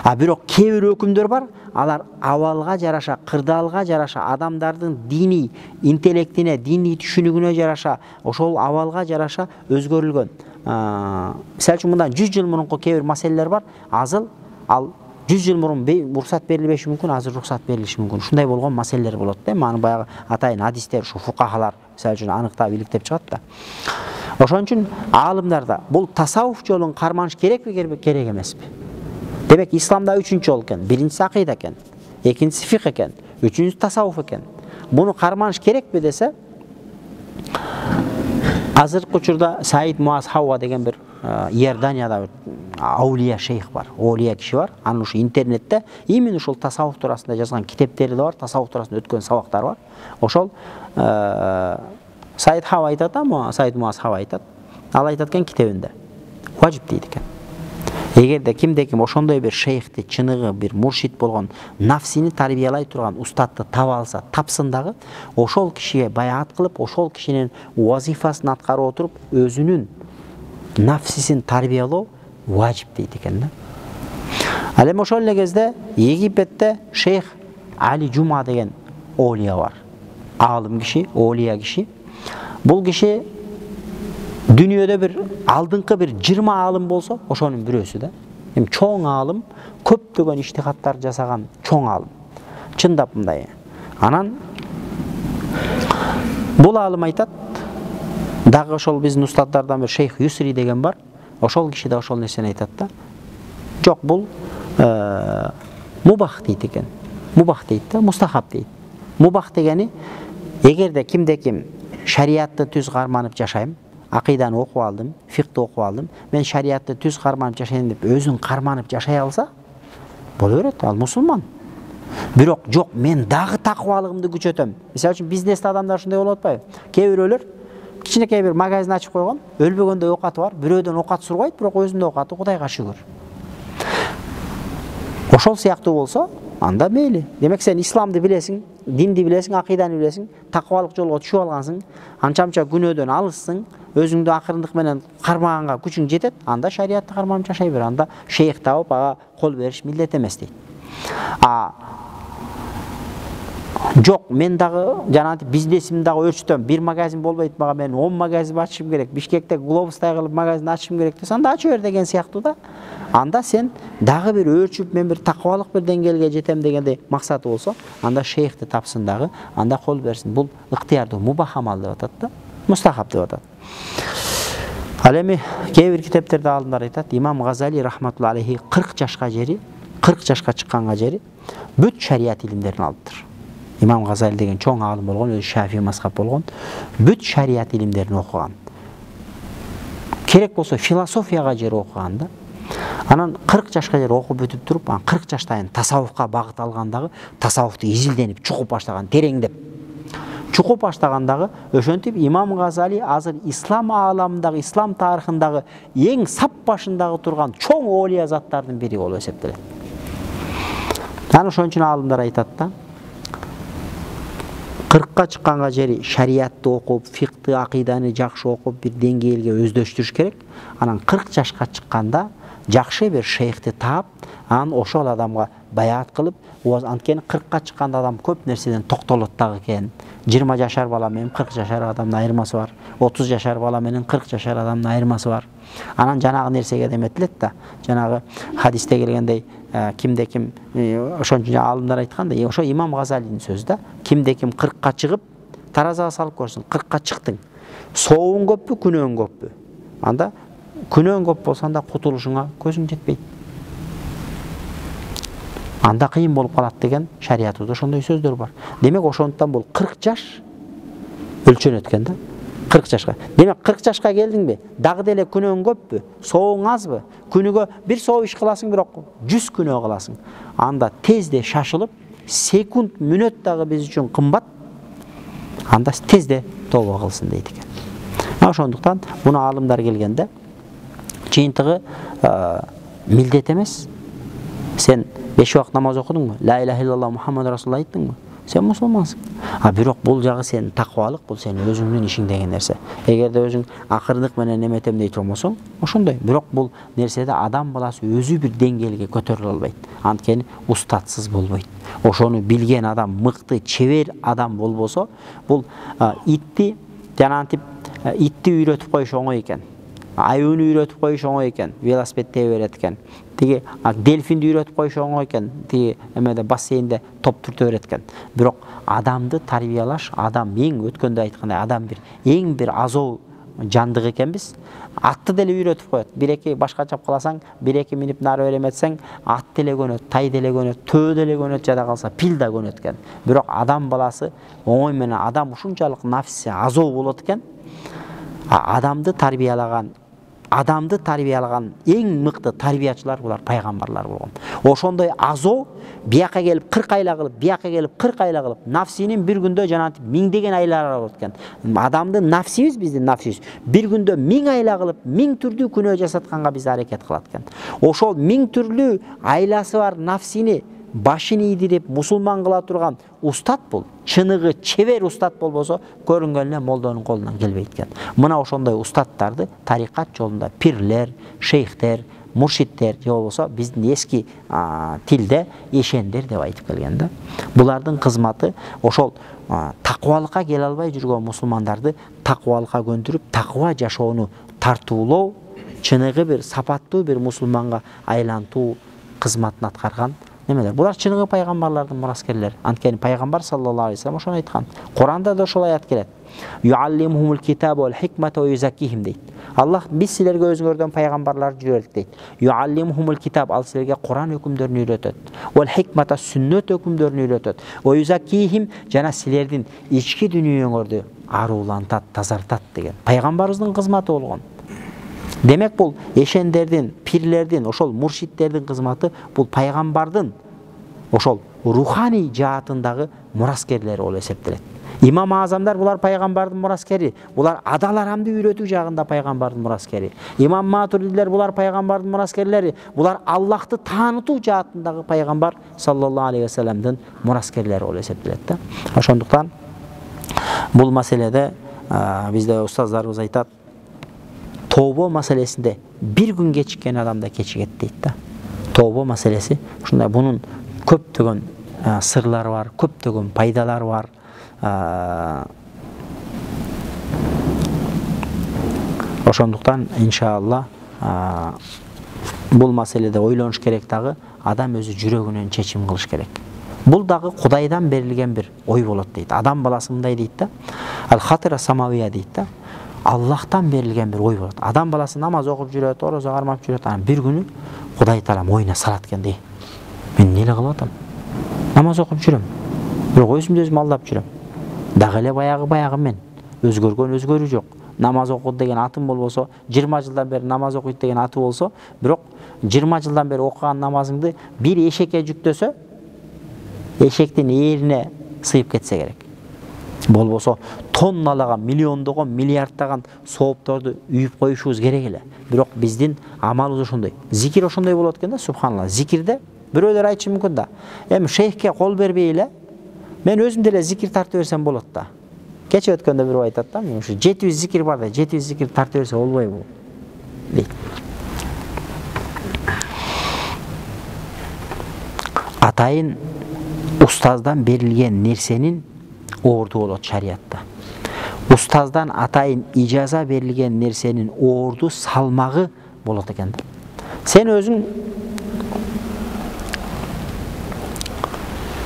А бирок кээ бир өкүмдөр бар, алар абалга жараша, кырдаалга жараша, адамдардын дини интеллектине, дини түшүнүгүнө жараша, ошол абалга жараша өзгөрүлгөн. Мисалы үчүн мындан 100 жыл мурунку кээ бир маселелер бар. Азыр ал 100 жыл мурун уруксат берилбеши мүмкүн, азыр уруксат берилиши мүмкүн. Ушундай болгон маселелер болот да. Маны баягы атайын хадистер, ушу фукахалар мисалы үчүн аныктап иликтеп чыгат да. Ошон үчүн аалымдарда бул тасаввуф жолун карманыш керекпи, керек эмеспи? Демек, исламда 3-чү жол экен. Биринчиси акыйда экен, экинчиси фикх экен, үчүнчүсү тасаввуф экен. Буну карманыш керекпи десе, азыркы учурда Саид Муаз Хауа деген бир Иорданияда бир аулия шейх бар, олия киши бар. Анын ушу интернетте именно ушул тасаввуф туурасында жазган китептери да бар, тасаввуф туурасында өткөн сабактар бар. Ошол Саид Хауа айтат, Саид Муаз Хауа айтат. Ал айтат экен китебинде. Важип дейт экен. Эгерде кимде-ким ошондой бир шейхти, чыныгы бир муршид болгон, нафсини тарбиялай турган устатты таба алса, тапсын дагы, ошол кишиге баяат кылып, ошол кишинин вазифасын аткарып отуруп, өзүнүн нафсисин тарбиялоо важип дейт экен да. Ал эми ошол эле кезде Египетте шейх Али Жума деген олия бар. Аалым киши, олия киши. Бул киши дүйнөдө бир алдыңкы бир 20 аалым болсо, ошонун бирөөсү да. Эми чоң аалым, көптөгөн иштихаттар жасаган чоң аалым. Чындап мындай. Анан бул аалым айтат, дагы ошол биздин устаттардан бир шейх Юсри деген бар. Ошол киши да ошол нерсени айтат да. Жок, бул мубах дейт экен. Мубах дейт да, мустахаб дейт. Мубах дегени, эгерде кимде-ким шариятты түз карманып жашайм, акыйданы окуп алдым, фикхти окуп алдым, мен шариятты түз карманып жашайм деп өзүн карманып жашай алса, боло берет, ал мусулман. Бирок жок, мен дагы такыбалыгымды күчөтөм. Мисалы үчүн бизнесте адамдар ушундай болуп атпайбы? Кээ бирөөлөр кичинекей бир магазин ачып койгон, өлбөгөндөй оокаты бар, бирөөдөн оокат сурбайт, бирок өзүнүн оокаты Кудайга шүгүр. Ошол сыяктуу болсо, анда мейли. Демек, сен исламды билесиң, динди билесиң, акыйданы билесиң, такыбалык жолго түшүп алгансың, анча-мынча күнөөдөн алыссың, өзүңдү акырындык менен кармаганга күчүң жетет, анда шариятты карманып жашай бер. Анда шейх табып, ага кол бериш милдет эмес дейт. Жок, мен дагы жанагы бизнесимди дагы өрчүтөм. Бир магазин болбойт, мага мен 10 магазин ачышым керек. Бишкекте глобустай кылып магазин ачышым керек десе, анда ачып бер деген сыяктуу да. Анда сен дагы бир өрчүп, мен бир такыбалык бир деңгээлге жетем дегендей максаты болсо, анда шейхти тапсын дагы, анда кол берсин. Бул ыктыярдуу мубах амал деп атат да, мустахаб деп атат. Ал эми кээ бир китептерде аалымдар айтат, Имам Газали рахматулла алейхи 40 жашка жери, 40 жашка чыкканга жери бүт шарият илимдерин алыптыр. Имам Газали деген чоң аалым болгон, өзү Шафии мазхаб болгон, бүт шарият илимдерин окуган. Керек болсо философияга жер окуган да. Анан 40 жашка жер окуп бүтүп туруп, 40 жаштайын тасаввуфка багыт алгандагы, тасаввуфту изилденип, чукуп баштаган, тереңдеп. Чукуп баштагандагы ошентип Имам Газали азыр ислам ааламындагы, ислам тарыхындагы эң сап башындагы турган чоң олия заттардын бири болуп эсептелет. Анан ошон үчүн аалымдар айтат да, 40ка чыкканга жери шариятты окуп, фикхти, акыйданы жакшы окуп, бир деңгээлге өздөштүрүш керек. Анан 40 жашка чыкканда жакшы бир шейхти таап, анан ошол адамга баяат кылып, анткени 40ка чыкканда адам көп нерседен токтолот дагы экен. 20 жашар бала менен 40 жашар адамдын айырмасы бар. 30 жашар бала менен 40 жашар адамдын айырмасы бар. Анан жанагы нерсеге деметилет да. Жанагы хадисте келгендей, кимде ким ошон үчүн алымдар айткандай, ошо Имам Газалинин сөзү да, кимде ким 40ка чыгып, таразага салып көрсүн, 40ка чыктың. Сообуң көппү, күнөөң көппү? Анда күнөөң көп болсо анда кутулушуңа көзүң жетпейт. Анда кыйын болуп калат деген шариятыбызда ошондой сөздөр бар. Демек ошондуктан бул 40 жаш өлчөнөт экен да. 40 жашка. Демек 40 жашка келдиңби? Дагы деле күнөөң көппү? Сообуң азбы? Күнүгө бир сооп иш кыласың, бирок 100 күнөө кыласың. Анда тезде шашылып, секунд, мүнөт дагы биз үчүн кымбат. Анда тезде тооба кылсын дейт экен. Ошондуктан буну алымдар келгенде жыйынтыгы милдет эмес. Сен 5 вакыт намаз окудуңбу? Ла илаха иллаллах Мухаммад расулуллах айттыңбы? Сен мусулмансың. Бирок бул жагы сен таквалык, бул сен өзүңдүн ишиң деген нерсе. Эгерде өзүң акырдык менен эметем дей турмосоң, ошондой. Бирок бул нерседе адам баласы өзү бир деңгээлге көтөрүлө албайт. Анткени устатсыз болбойт. Ошону билген адам, мыкты, чебер адам болбосо, бул итти жанантип итти үйрөтүп коюш оңой экен. Аюуну үйрөтүп коюш оңой экен, велосипед тебе берет экен. Тиги дельфинди үйрөтүп коюш оңой экен, тиги эмеде бассейнде топ түртө берет экен. Бирок адамды тарбиялаш, адам эң өткөндө айткандай, адам эң бир азоо жандык экенбиз. Атты деле үйрөтүп коет. Бир-эки башка чап каласаң, бир-эки минип нары берем этсең, ат деле көнөт, тай деле көнөт, төө деле көнөт, жада калса пил да көнөт экен. Бирок адам баласы оңой менен адам ушунчалык нафси азоо болот экен. Адамды тарбиялаган эң мыкты тарбиячылар булар пайгамбарлар болгон. Ошондой азоо бияка келип 40 айла кылып, бияка келип 40 айла кылып, нафсинин бир күндө жанагы 1000 деген айлары болот экен. Адамдын нафсибиз, биздин нафсибиз бир күндө 1000 айла кылып, 1000 түрдүү күнөө жасатканга биз аракет кылат экен. Ошол 1000 түрлүү айласы бар нафсини башын ийдирип мусулман кыла турган устат бул. Чыныгы чебер устат болбосо, көрүнгөн эле молдонун колунан келбейт экен. Мына ошондой устаттарды тарикат жолунда пирлер, шейхтер, муршиттер же болбосо биздин эски тилде эшендер деп айтып келген да. Булардын кызматы ошол таквалыкка келе албай жүргөн мусулмандарды таквалыкка көндүрүп, таква жашоону тартуулоо, чыныгы бир сапаттуу бир мусулманга айлантуу кызматын аткарган немелер. Булар чыныгы пайгамбарлардын мураскерлери. Анткени пайгамбар саллаллаху алейхи вассалам ошону айткан. Куранда да ошол аят келет. Юаллимхумул китаба вал хикмата ва юзаккихим дейт. Аллах биз силерге өзүңөрдөн пайгамбарларды жибердик дейт. Юаллимхумул китаб, ал силерге Куран өкүмдөрүн үйрөтөт. Вал хикмата, сүннөт өкүмдөрүн үйрөтөт. Ва юзаккихим, жана силердин ички дүнүйөңөрдү аруулантат, тазартат деген. Пайгамбарыбыздын кызматы болгон. Демек бул эшендердин, пирлердин, ошол муршиттердин кызматы бул пайгамбардын ошол руханий жаатындагы мураскерлери болуп эсептелет. Имам Азамдар булар пайгамбардын мураскери, булар адал арамды үйрөтүү жагында пайгамбардын мураскери. Имам Матуридилер булар пайгамбардын мураскерлери, булар Аллахты таанытуу жаатындагы пайгамбар саллаллаху алейхи вассаламдын мураскерлери болуп эсептелет да. Ошондуктан бул маселеде бизде устаздарыбыз айтат, тообо маселесинде бир күн кечиккен адамда кечигет дейт да. Тообо маселеси ушундай, бунун көптөгөн сырлары бар, көптөгөн пайдалары бар. Ошондуктан иншалла бул маселеде ойлонуш керек дагы, адам өзү жүрөгүнөн чечим кылыш керек. Бул дагы Кудайдан берилген бир ой болот дейт. Адам баласы мындай дейт да. Ал-хатира самавия дейт да. Аллахтан берилген бир ой болот. Адам баласы намаз окуп жүрөт, орозо кармап жүрөт, анан бир күнү Кудай таалам оюна салат экен дей. Мен эмне кылып атам? Намаз окуп жүрөм. Бирок өзүмдү өзүм алдап жүрөм. Дагы эле баягы мен. Өзгөргөн өзгөрүү жок. Намаз окуд деген атым болбосо, 20 жылдан бери намаз окуйт деген аты болсо, бирок 20 жылдан бери окуган намазыңды бир эшекке жүктөсө, эшектин ээрине сыйып кетсе керек. Болбосо тонналаган, миллиондогон, миллиардтаган соопторду үйүп коюшубуз керек эле. Бирок биздин амалыбыз ошондой. Зикир ошондой болот экен да, субханалла. Зикирде бирөөлөр айтышы мүмкүн да. Эми шейхке кол бербей эле мен өзүм деле зикир тартып берсем болот да. Кече өткөндө бирөө айтат да, мен ушу 700 зикир бар да, 700 зикир тартып берсе болбойбу дейт. атайын устаздан берилген нерсенин орду болот шариятта. Устаздан атайын ижаза берилген нерсенин орду салмагы болот экен. Сен өзүң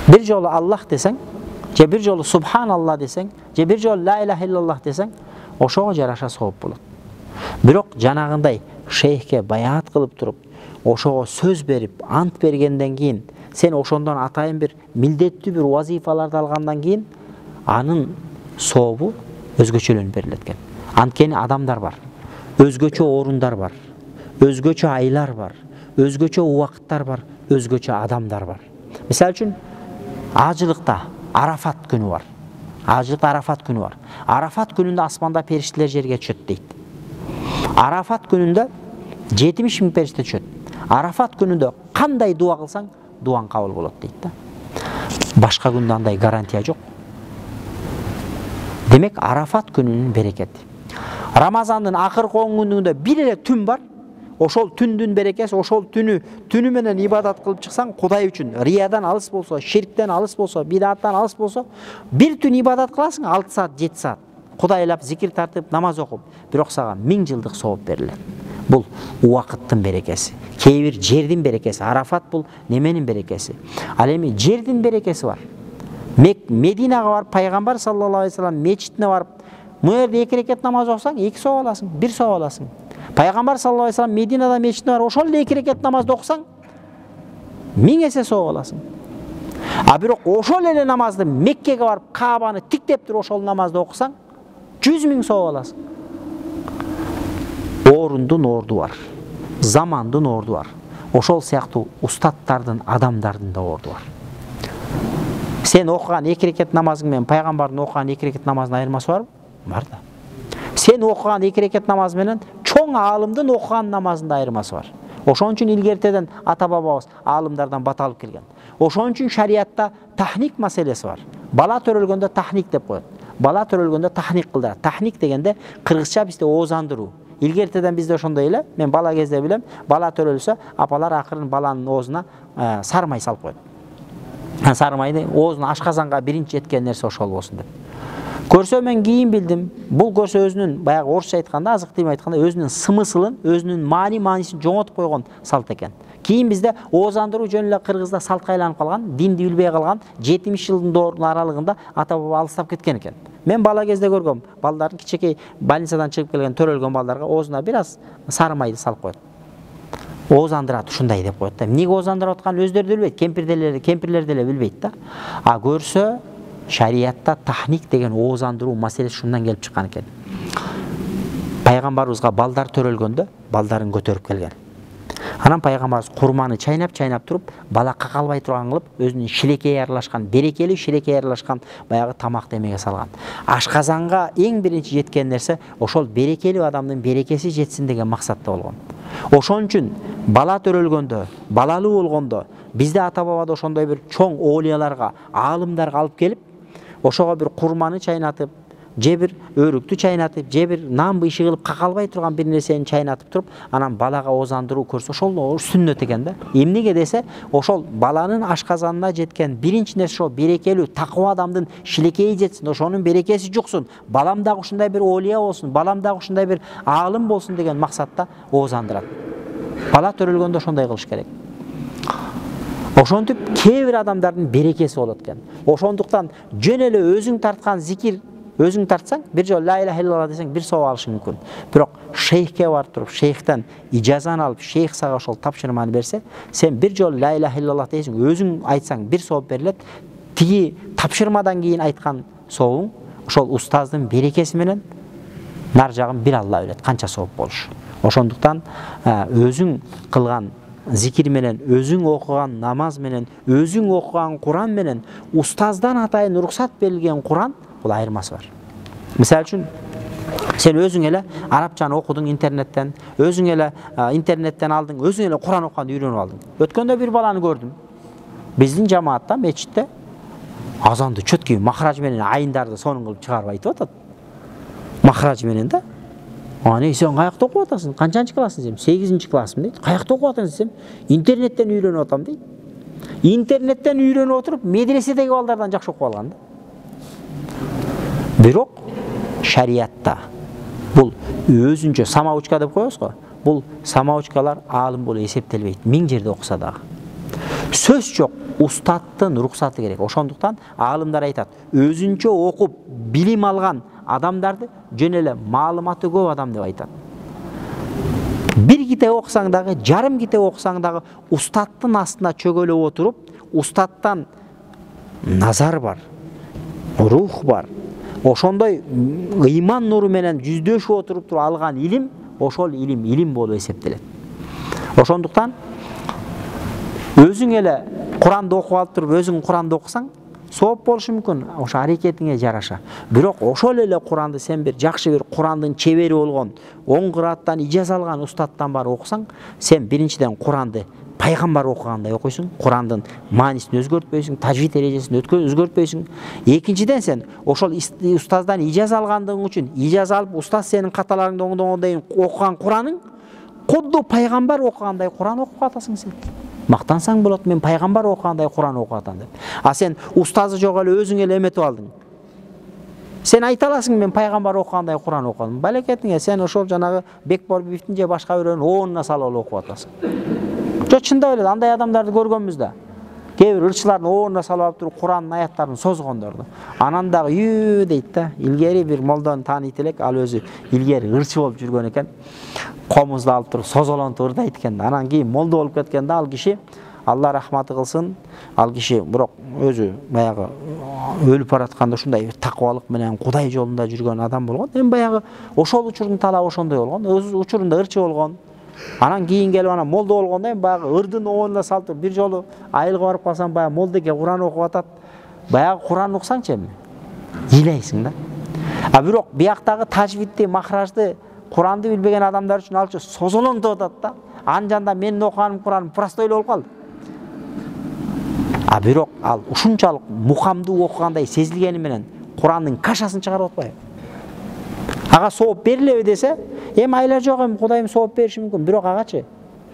bir жолу Аллах десең, же bir жолу Субханалла десең, же bir жолу ла илаха иллаллах десең, ошого жараша сооп болот. Бирок жанагындай шейхке баяат кылып туруп, ошого сөз берип, ант бергенден кийин, сен ошондон атайын бир милдеттүү бир вазифаларды алгандан кийин, анын сообу өзгөчөлөнүп берилет экен. Анткени адамдар бар, өзгөчө орундар бар, өзгөчө айлар бар, өзгөчө убакыттар бар, өзгөчө адамдар бар. Мисалы үчүн ажылыкта Арафат күнү бар. Ажылыкта Арафат күнү бар. Арафат күнүндө асманда периштелер жерге түшөт дейт. Арафат күнүндө 70 000 периште түшөт. Арафат күнүндө кандай дуа кылсаң, дуаң кабыл болот дейт да. Башка күндө андай гарантия жок. Демек, Арафат күнүнүн берекети. Рамазандын акыркы 10 күнүндө бир эле түн бар. Ошол түндүн берекеси, ошол түнү менен ибадат кылып чыксаң, Кудай үчүн риядан алыс болсо, ширктен алыс болсо, бидаттан алыс болсо, бир түн ибадат кыласың, 6 саат, 7 саат. Кудайлап, зикир тартып, намаз окуп, бирок сага 1000 жылдык сооп берилет. Бул убакыттын берекеси. Кээ бир жердин берекеси. Арафат бул неменин берекеси. Ал эми жердин берекеси бар. Мединага барып, пайгамбар саллаллаху алейхи вассалам мечитине барып, муерде 2 рекет намаз окусаң, 2 сооп аласың, 1 сооп аласың. Пайгамбар саллаллаху алейхи вассалам Мединада мечитине барып, ошол эле 2 рекет намазды окусаң, 1000 эсе сооп аласың. А бирок ошол эле намазды Меккеге барып, Каабаны тиктеп туруп ошол намазды окусаң, 100 000 сооп аласың. Орундун орду бар. Замандын орду бар. Ошол сыяктуу устаттардын, адамдардын да орду бар. Сен окуган 2 рекет намазың менен пайгамбардын окуган 2 рекет намазынын айырмасы барбы? Бар да. Сен окуган 2 рекет намаз менен чоң аалымдын окуган намазында айырмасы бар. Ошон үчүн илгертеден ата бабабыз аалымдардан бата алып келген. Ошон үчүн шариятта тахник маселеси бар. Бала төрөлгөндө тахник деп коет. Бала төрөлгөндө тахник кылдырат. Тахник дегенде кыргызча бизде оозандыруу. Илгертеден бизде ошондой эле. Мен бала кезде билем, бала төрөлсө, апалар акырын баланын оозуна сармай салып коет. Сармайды оозуна ашказанга биринчи жеткен нерсе ошол болсун деп. Көрсө мен кийин билдим. Бул көрсө өзүнүн баягы орусча айтканда, азык тыйым айтканда өзүнүн смыслын, өзүнүн маанисин жоңотуп койгон салт экен. Кийин бизде оозандыруу жөн эле кыргызда салтка айланып калган, динди билбей калган, 70 жылдын аралыгында ата баба алыстап кеткен экен. Мен бала кезде көргөм, балдардын кичинекей больницадан чыгып келген төрөлгөн балдарга оозуна бир аз сармайды салып коет. Оозандырат ушундай деп коет да. Эмнеге оозандырып атканын өздөрү да билбейт, кемпирлер деле билбейт да. А көрсө шариятта тахник деген оозандыруу маселеси шундан келип чыккан экен. Пайгамбарыбызга балдар төрөлгөндө балдарын көтөрүп келген. Анан пайгамбарыбыз курманы чайнап туруп, бала какалбай турган кылып, өзүнүн шилекейи аралашкан, берекелүү шилекейи аралашкан баягы тамакты эмеге салган. Ашказанга эң биринчи жеткен нерсе ошол берекелүү адамдын берекеси жетсин деген максатта болгон. Ошон үчүн бала төрөлгөндө, балалуу болгондо бизде ата бабада ошондой бир чоң оолияларга, аалымдарга алып келип, ошого бир курманы чайнатып, же бир өрүктү чайнатып, же бир нанбы иши кылып какалбай турган бир нерсени чайнатып туруп, анан балага оозандыруу көрсө, ошол сүннөт экен да. Эмнеге десе, ошол баланын ашказанына жеткен биринчи нерсе ошол берекелүү, такыба адамдын шилекейи жетсин, ошонун берекеси жуксун, балам дагы ушундай бир оолия болсун, балам дагы ушундай бир аалым болсун деген максатта оозандырат. Бала төрөлгөндө ошондой кылыш керек. Ошентип кээ бир адамдардын берекеси болот экен. Ошондуктан жөн эле өзүң тарткан зикир, өзүң тартсаң, бир жолу ла илаха иллаллах десең, 1 сооп алышың мүмкүн. Бирок шейхке барып туруп, шейхтен ижазаны алып, шейх сага ошол тапшырманы берсе, сен бир жолу ла илаха иллаллах дейсиң, өзүң айтсаң 1 сооп берилет. Тиги тапшырмадан кийин айткан сообуң ошол устаздын берекеси менен нар жагын бир Алла билет, канча сооп болуш. Ошондуктан өзүң кылган зикир менен, өзүң окуган намаз менен, өзүң окуган Куран менен, устаздан атайын уруксат берилген Куран, бул айырмасы бар. Мисалы үчүн, сен өзүң эле арабчаны окудуң интернеттен, өзүң эле интернеттен алдың, өзүң эле Куран окуганды үйрөнүп алдың. Өткөндө бир баланы көрдүм. Биздин жамаатта, мечитте азанды чөткөй махраж менен айындарды сонун кылып чыгарып айтып атат. Махраж менен да. Аны сен каякта окуп атасың? Канчанчы классың десем? 8-классмын дейт. Каякта окуп атасың десем? Интернеттен үйрөнүп атам дейт. интернеттен үйрөнүп отуруп медреседеги балдардан жакшы окуп алган да. Бирок шариятта бул өзүнчө самоучка деп коебуз го. Бул самоучкалар аалым болуп эсептелбейт. 1000 жерде окуса дагы. Сөз жок, устаттын уруксаты керек. Ошондуктан аалымдар айтат, өзүнчө окуп билим алган адамдарды жөн эле маалыматы көп адам деп айтат. Bir китеп окусаң дагы, жарым китеп окусаң дагы устаттын астына чөгөлөп отуруп, устаттан назар бар, рух бар. Ошондой ыйман нуру менен жүздөшүп отуруп алган илим, ошол илим болуп эсептелет. Ошондуктан өзүң эле Куранды окуп алып туруп, өзүң Куранды окусаң, сооп болушу мүмкүн, ошо аракетиңе жараша. Бирок ошол эле Куранды сен бир жакшы бир Курандын чебери болгон, оң кырааттан ижаз алган устаттан барып окусаң, сен биринчиден Куранды пайгамбар окугандай окуйсуң, Курандын маанисин өзгөртпөйсүң, тажвид эрежесин өзгөртпөйсүң. Экинчиден сен ошол устаздан ижаз алгандыгың үчүн, ижаз алып устаз сенин каталарыңды оңдогондой окуган Кураның кудду пайгамбар окугандай Куран окуп атасың сен. Мактансаң болот, мен пайгамбар окугандай Куран окуп атам деп. А сен устазы жок эле өзүң эле эметип алдың. Сен айта аласың, мен пайгамбар окугандай Куран окудум. Балекетиңе сен ошол жанагы Бекболбиевдин же башка бирөөнүн оонуна салып окуп атасың. Жок, чындап эле андай адамдарды көргөнбүз да. Кээ бир ырчылардын оонуна салып алып туруп Курандын аяттарын созгондорду. Анан дагы үй дейт да. Илгери бир молдону тааныйт элек, ал өзү илгери ырчы болуп жүргөн экен. Комузду алып туруп созолонтуп ырдайт экен. Анан кийин молдо болуп кеткен да ал киши. Алла рахматы кылсын. Ал киши бирок өзү баягы өлүп баратканда ушундай такыбалык менен Кудай жолунда жүргөн адам болгон. Эми баягы ошол учурдун талабы ошондой болгон. Өз учурунда ырчы болгон. Анан кийин келип анан молдо болгондо эми баягы ырдын оонуна салып туруп бир жолу айылга барып калсам, баягы молдеке Куран окуп атат. Баягы Куран уксаңчы эми ыйлайсың да. А бирок бияктагы тажвидти, махражды, Куранды билбеген адамдар үчүн алчу созолонтуп атат да. Анжанда менин окуганым Куран простой эле болуп калды. А бирок ал ушунчалык мукамдуу окугандай сезилгени менен Курандын кашасын чыгарып атпайбы? Ага сооп берилеби десе, эми айла жок, эми Кудайым сооп бериши мүмкүн, бирок агачы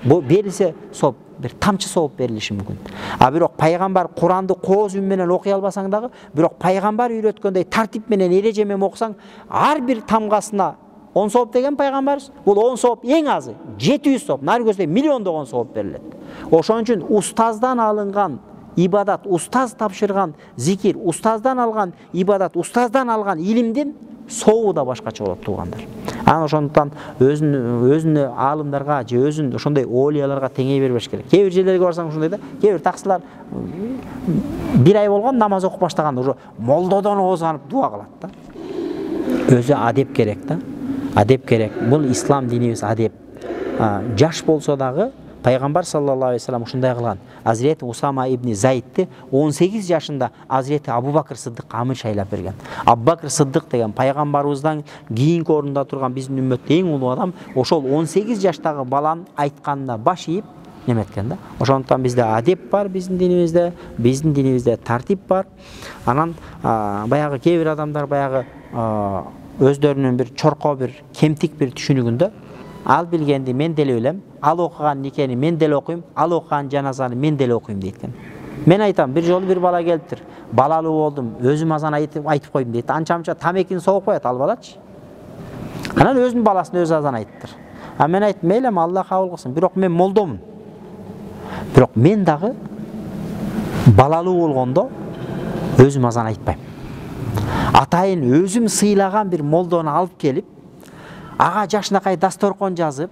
берилсе сооп, бир тамчы сооп берилиши мүмкүн. А бирок пайгамбар Куранды кооз үн менен окуй албасаң дагы, бирок пайгамбар үйрөткөндөй тартип менен эреже менен окусаң, ар бир тамгасына 10 сооп деген пайгамбарыбыз. Бул 10 сооп эң азы 700 сооп, нары көздөй миллиондогон сооп берилет. Ошон үчүн устаздан алынган ибадат, устаз тапшырган зикир, устаздан алган ибадат, устаздан алган илимдин сообу да башкача болот туугандар. Анан ошондуктан өзүнө аалымдарга же өзүн ошондой оолияларга теңей бербеш керек. Кээ бир жерлерге барсаң ошондой да, кээ бир таксылар бир ай болгон намаз окуп баштаганда уже молдодон оозганып дуа кылат да. Өзү адеп керек да. Адеп керек. Бул ислам динибиз адеп. Жаш болсо дагы пайгамбар саллаллаху алейхи вассалам ушундай кылган. Азирети Усама ибн Зайдти 18 жашында Азирети Абу Бакр Сыддык амир шайлап берген. Абу Бакр Сыддык деген пайгамбарыбыздан кийинки орунда турган биздин үммөттө эң улуу адам, ошол 18 жаштагы баланын айтканына баш ийип неметкен да. Ошондуктан бизде адеп бар, биздин динибизде тартип бар. Анан баягы кээ бир адамдар баягы өздөрүнүн бир чорко бир кемтик бир түшүнүгүндө ал билгенди мен деле билем, ал окуган никени мен деле окуйм, ал окуган жаназаны мен деле окуйм дейт экен. Мен айтам, бир жолу бир бала келиптир. Балалуу болдум, өзүм азан айтып койдум дейт. Анча-мынча тамекини согуп коет ал балачы. Анан өзүнүн баласына өзү азан айттыр. А мен айттым, мейлем Алла кабыл кылсын, бирок мен молдомун. Бирок мен дагы балалуу болгондо өзүм азан айтпайм. Атайын өзүм сыйлаган бир молдону алып келип, ага жашынакай дасторкон жазып,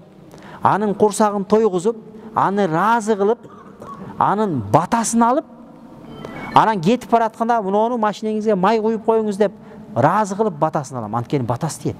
анын курсагын тойгузуп, аны ыраазы кылып, анын батасын алып, анан кетип баратканда муну машинеңизге май куюп коюңуз деп ыраазы кылып батасын алам. Анткени батасы тиет.